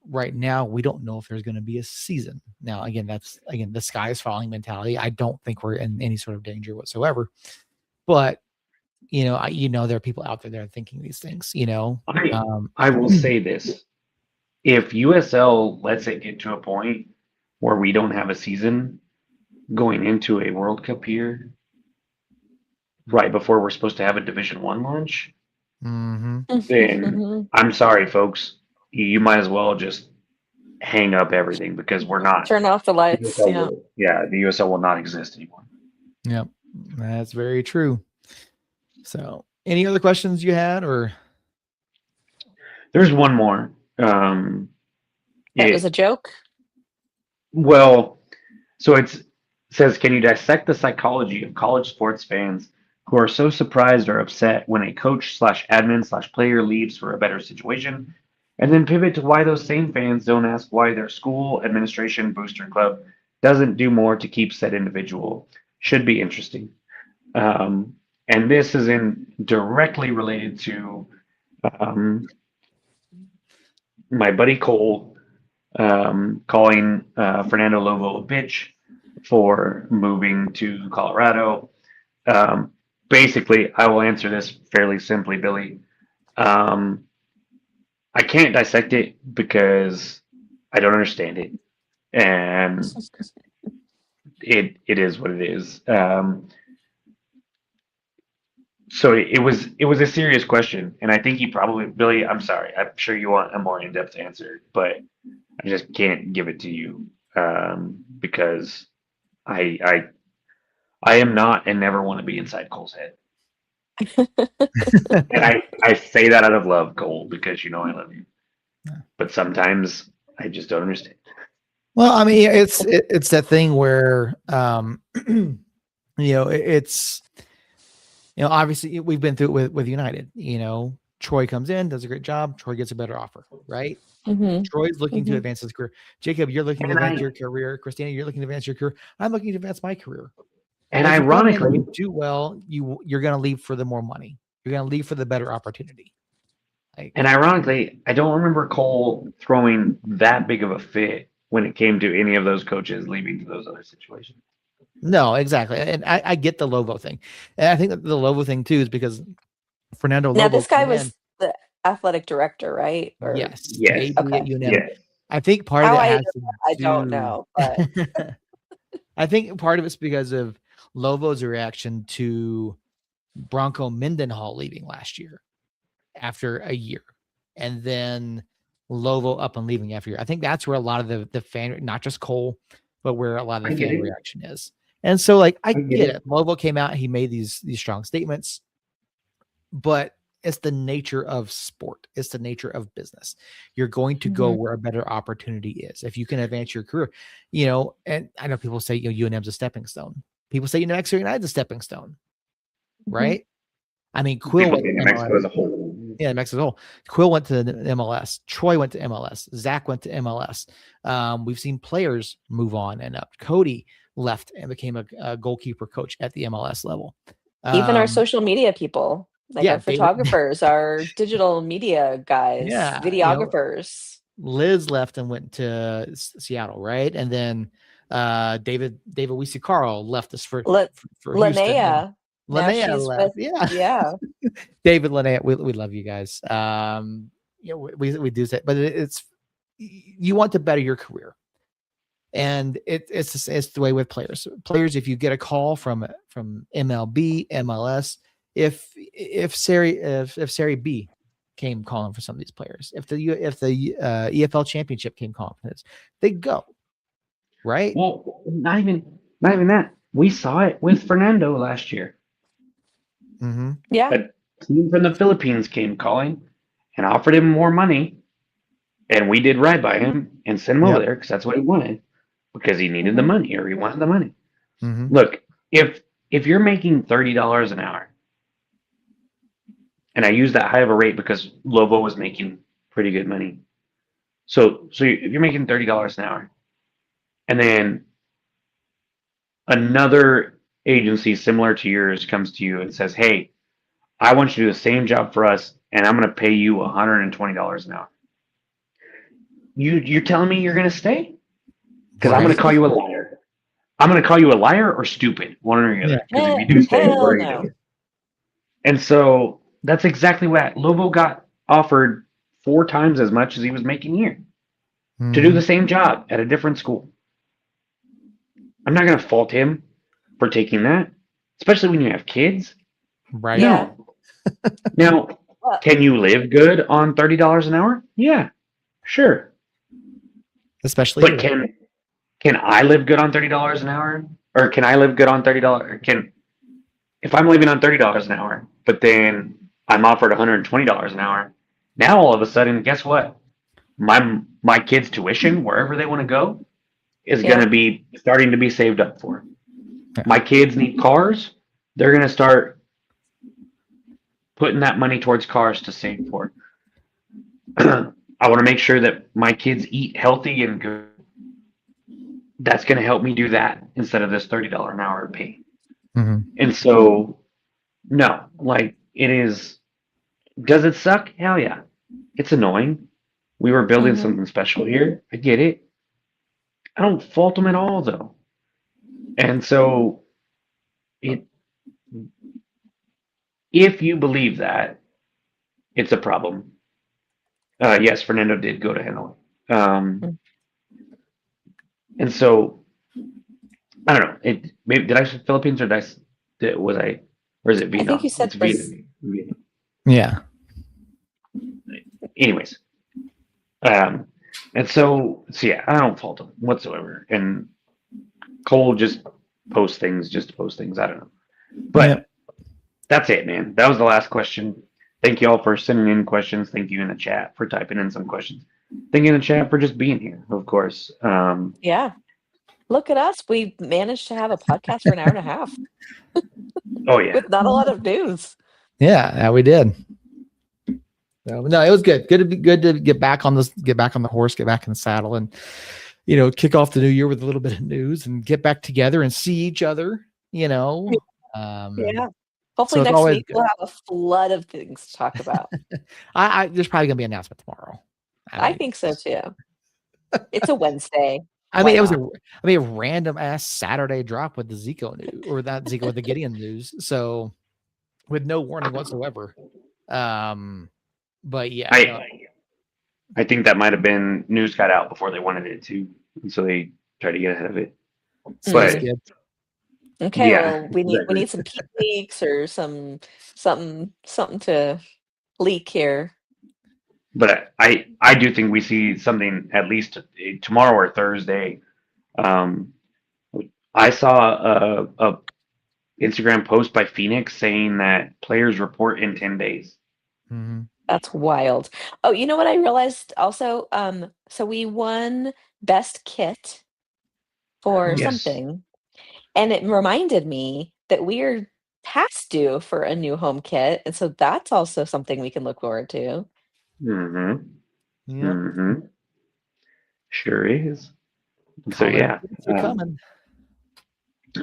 Speaker 1: Right now, we don't know if there's going to be a season. Now, again, the sky is falling mentality. I don't think we're in any sort of danger whatsoever, but there are people out there that are thinking these things.
Speaker 3: I will say this: if USL lets it get to a point where we don't have a season going into a World Cup year, right before we're supposed to have a Division One launch, then I'm sorry, folks. You might as well just hang up everything, because we're not.
Speaker 4: Turn off the lights.
Speaker 3: The USL will not exist anymore.
Speaker 1: Yep, that's very true. So, any other questions you had, or?
Speaker 3: There's one more.
Speaker 4: That was a joke?
Speaker 3: Well, so it says, can you dissect the psychology of college sports fans who are so surprised or upset when a coach/admin/player leaves for a better situation, and then pivot to why those same fans don't ask why their school, administration, booster club doesn't do more to keep said individual? Should be interesting. And this is directly related to my buddy Cole calling Fernando Lobo a bitch for moving to Colorado. Basically, I will answer this fairly simply, Billy. I can't dissect it because I don't understand it, and it is what it is. So it was a serious question, and I think he probably, Billy, I'm sorry, I'm sure you want a more in-depth answer, but I just can't give it to you because I am not and never want to be inside Cole's head. And I say that out of love, Cole, because I love you. But sometimes I just don't understand.
Speaker 1: Well, I mean, it's that thing where it's obviously we've been through it with United. Troy comes in, does a great job. Troy gets a better offer, right? Troy's looking to advance his career. Jacob, you're looking to advance your career. Christina, you're looking to advance your career. I'm looking to advance my career.
Speaker 3: And ironically,
Speaker 1: you do well, you're going to leave for the more money. You're going to leave for the better opportunity.
Speaker 3: And ironically, I don't remember Cole throwing that big of a fit when it came to any of those coaches leaving to those other situations.
Speaker 1: No, exactly. And I get the Lobo thing. And I think that the Lobo thing too is because Fernando Lobo.
Speaker 4: Now, this guy was the athletic director, right? Or,
Speaker 1: yes.
Speaker 3: Yes.
Speaker 4: Okay.
Speaker 3: Yes.
Speaker 1: I think part of it has to
Speaker 4: I don't know. But
Speaker 1: I think part of it's because of Lobo's reaction to Bronco Mendenhall leaving last year. after a year, and then Lovo up and leaving after a year. I think that's where a lot of the fan, not just Cole, but where a lot of
Speaker 3: I
Speaker 1: the
Speaker 3: get
Speaker 1: fan
Speaker 3: it.
Speaker 1: reaction is. And so, like, I
Speaker 3: get
Speaker 1: get
Speaker 3: it.
Speaker 1: it. Lovo came out, he made these strong statements, but it's the nature of sport. It's the nature of business. You're going to go where a better opportunity is. If you can advance your career, and I know people say, UNM's a stepping stone. People say, Exeter United's a stepping stone, right? I mean, Quill went to
Speaker 3: Mexico
Speaker 1: MLS.
Speaker 3: as a whole.
Speaker 1: Yeah, Mexico as a whole. Quill went to the MLS. Troy went to MLS. Zach went to MLS. We've seen players move on and up. Cody left and became a goalkeeper coach at the MLS level.
Speaker 4: Even our social media people, like
Speaker 1: yeah,
Speaker 4: our photographers, our digital media guys,
Speaker 1: Yeah,
Speaker 4: videographers.
Speaker 1: Liz left and went to Seattle, right? And then David Weissy-Carl left us for Houston.
Speaker 4: Linnea. Now
Speaker 1: Linnea
Speaker 4: she's
Speaker 1: left.
Speaker 4: with,
Speaker 1: Yeah. David, Linnea, we love you guys. We do say, but it's you want to better your career. And it's the way with players. Players, if you get a call from MLB, MLS, if Serie B came calling for some of these players, if the EFL Championship came calling for this, they go, right?
Speaker 3: Well, not even that. We saw it with Fernando last year.
Speaker 1: Mm-hmm.
Speaker 4: Yeah.
Speaker 3: A team from the Philippines came calling and offered him more money, and we did right by him and sent him over there because that's what he wanted, because he needed the money or he wanted the money.
Speaker 1: Mm-hmm.
Speaker 3: Look, if you're making $30 an hour, and I use that high of a rate because Lovo was making pretty good money. So if you're making $30 an hour, and then another agency similar to yours comes to you and says, "Hey, I want you to do the same job for us, and I'm going to pay you $120 an hour." You're telling me you're going to stay? Because I'm going to call you a liar. I'm going to call you a liar or stupid, one or the other. Because if you do stay,
Speaker 4: Hell
Speaker 3: we're
Speaker 4: no.
Speaker 3: going to. And so that's exactly what Lovo got offered 4 times as much as he was making here to do the same job at a different school. I'm not going to fault him for taking that, especially when you have kids.
Speaker 1: Right.
Speaker 4: Yeah.
Speaker 3: No. Now, can you live good on $30 an hour? Yeah, sure.
Speaker 1: Especially,
Speaker 3: but can I live good on $30 an hour? Or can I live good on $30? If I'm living on $30 an hour, but then I'm offered $120 an hour, now all of a sudden, guess what? My kids' tuition, wherever they want to go, is going to be starting to be saved up for. My kids need cars. They're going to start putting that money towards cars to save for. I want to make sure that my kids eat healthy and good. That's going to help me do that instead of this $30 an hour pay.
Speaker 1: Mm-hmm.
Speaker 3: And so, no, like it is. Does it suck? Hell yeah. It's annoying. We were building something special here. I get it. I don't fault them at all, though. And so, if you believe that, it's a problem. Yes, Fernando did go to Hanoi. And so, I don't know. Maybe did I say Philippines or or is it Vietnam?
Speaker 4: I think you said
Speaker 3: Vietnam.
Speaker 1: Yeah.
Speaker 3: Anyways, and so yeah, I don't fault him whatsoever. And Cole just posts things just to post things. I don't know, but that's it, man. That was the last question. Thank you all for sending in questions. Thank you in the chat for typing in some questions. Thank you in the chat for just being here, of course.
Speaker 4: Yeah. Look at us. We managed to have a podcast for an hour and a half.
Speaker 3: Oh yeah.
Speaker 4: With not a lot of news.
Speaker 1: Yeah, we did. So, no, it was good. Good to get back on the horse, get back in the saddle, and kick off the new year with a little bit of news and get back together and see each other.
Speaker 4: Yeah. Hopefully
Speaker 1: so
Speaker 4: next week we'll have a flood of things to talk about.
Speaker 1: There's probably gonna be an announcement tomorrow.
Speaker 4: I think so too. It's a Wednesday.
Speaker 1: I mean, it was a random ass Saturday drop with the Zico news, or that Zico with the Gideon news. So with no warning whatsoever. But yeah,
Speaker 3: I think that might have been news got out before they wanted it to, and so they tried to get ahead of it. But
Speaker 4: okay, well, we need some peak weeks or something to leak here.
Speaker 3: But I do think we see something at least tomorrow or Thursday. Um, I saw a Instagram post by Phoenix saying that players report in 10 days.
Speaker 1: Mhm.
Speaker 4: That's wild. Oh, you know what I realized also? So we won best kit for
Speaker 3: Yes.
Speaker 4: something, and it reminded me that we're past due for a new home kit, and so that's also something we can look forward to.
Speaker 3: Mm-hmm.
Speaker 1: Yep.
Speaker 3: Mm-hmm. Sure is. So
Speaker 1: Collared
Speaker 3: yeah,
Speaker 1: kits are coming.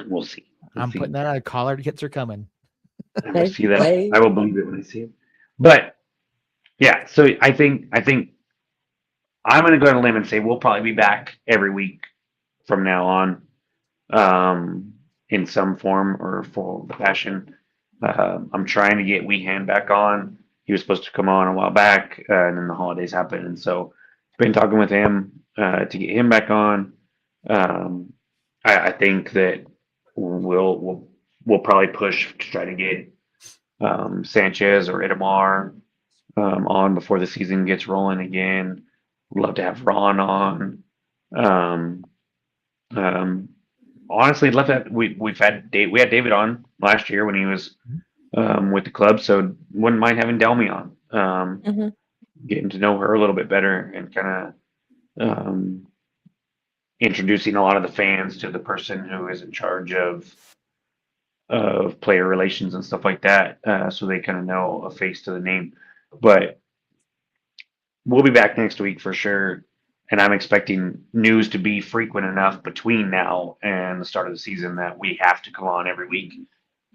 Speaker 3: we'll see. We'll
Speaker 1: I'm
Speaker 3: see.
Speaker 1: putting that out. Collared kits are coming.
Speaker 3: I will see that.
Speaker 4: Right.
Speaker 3: I will believe it when I see it. But yeah, so I think I'm gonna go on a limb and say we'll probably be back every week from now on, in some form or full fashion. I'm trying to get Weehan back on. He was supposed to come on a while back, and then the holidays happened, and so been talking with him to get him back on. Um, I think that we'll probably push to try to get Sanchez or Itamar on before the season gets rolling again. Would love to have Ron on. Um, um, honestly, love that we had David on last year when he was with the club, so wouldn't mind having Delmy on.
Speaker 4: Mhm.
Speaker 3: Getting to know her a little bit better and kind of introducing a lot of the fans to the person who is in charge of player relations and stuff like that, so they kind of know a face to the name. But we'll be back next week for sure. And I'm expecting news to be frequent enough between now and the start of the season that we have to come on every week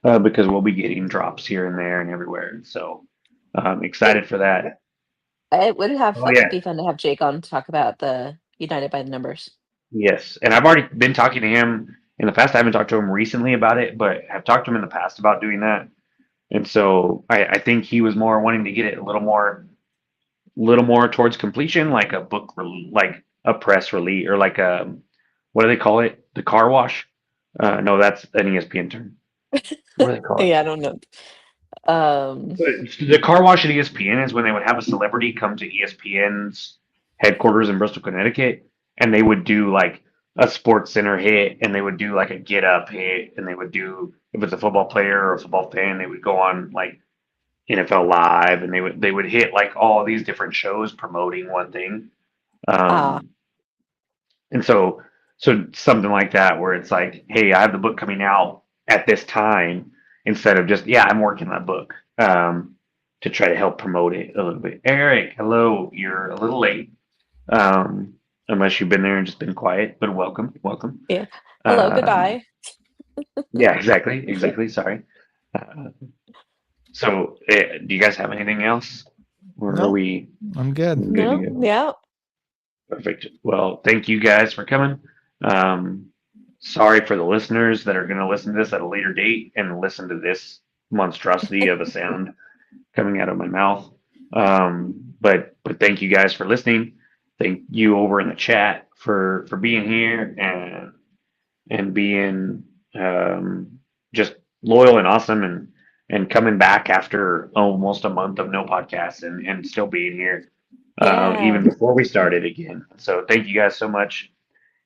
Speaker 3: because we'll be getting drops here and there and everywhere. So I'm excited for that.
Speaker 4: It would
Speaker 3: Oh yeah,
Speaker 4: be fun to have Jake on to talk about the United by the Numbers.
Speaker 3: yes. And I've already been talking to him in the past. I haven't talked to him recently about it, but I've talked to him in the past about doing that. And so I think he was more wanting to get it a little more towards completion, like a like a press release or like a what do they call it? The car wash? No, that's an ESPN term. What do they call it?
Speaker 4: Yeah, I don't know. Um,
Speaker 3: The car wash at ESPN is when they would have a celebrity come to ESPN's headquarters in Bristol, Connecticut, and they would do like a Sports Center hit, and they would do like a Get Up hit, and they would do if it's a football player or a football fan, they would go on like NFL Live, and they would hit like all these different shows promoting one thing.
Speaker 4: ah,
Speaker 3: Um, and so something like that where it's like, hey, I have the book coming out at this time instead of just yeah, I'm working that book to try to help promote it a little bit. Eric, hello, you're a little late. Unless you've been there and just been quiet, but welcome.
Speaker 4: yeah. Hello,
Speaker 3: Um,
Speaker 4: goodbye.
Speaker 3: yeah, exactly. Sorry. Uh, so, do you guys have anything else? Or are
Speaker 1: No.
Speaker 3: we
Speaker 1: I'm good.
Speaker 3: good to
Speaker 4: No,
Speaker 3: go?
Speaker 4: yeah.
Speaker 3: Perfect. Well, thank you guys for coming. Sorry for the listeners that are going to listen to this at a later date and listen to this monstrosity of a sound coming out of my mouth. But thank you guys for listening. Thank you over in the chat for being here and being just loyal and awesome and coming back after almost a month of no podcasts and still being here
Speaker 4: Yeah.
Speaker 3: even before we started again. So thank you guys so much.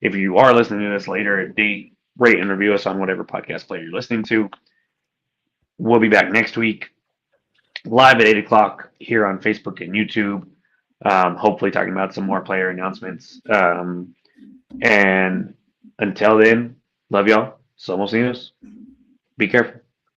Speaker 3: If you are listening to this later, rate and review us on whatever podcast player you're listening to. We'll be back next week, live at 8 o'clock here on Facebook and YouTube. Hopefully, talking about some more player announcements. And until then, love y'all. Somos Niños. Be careful.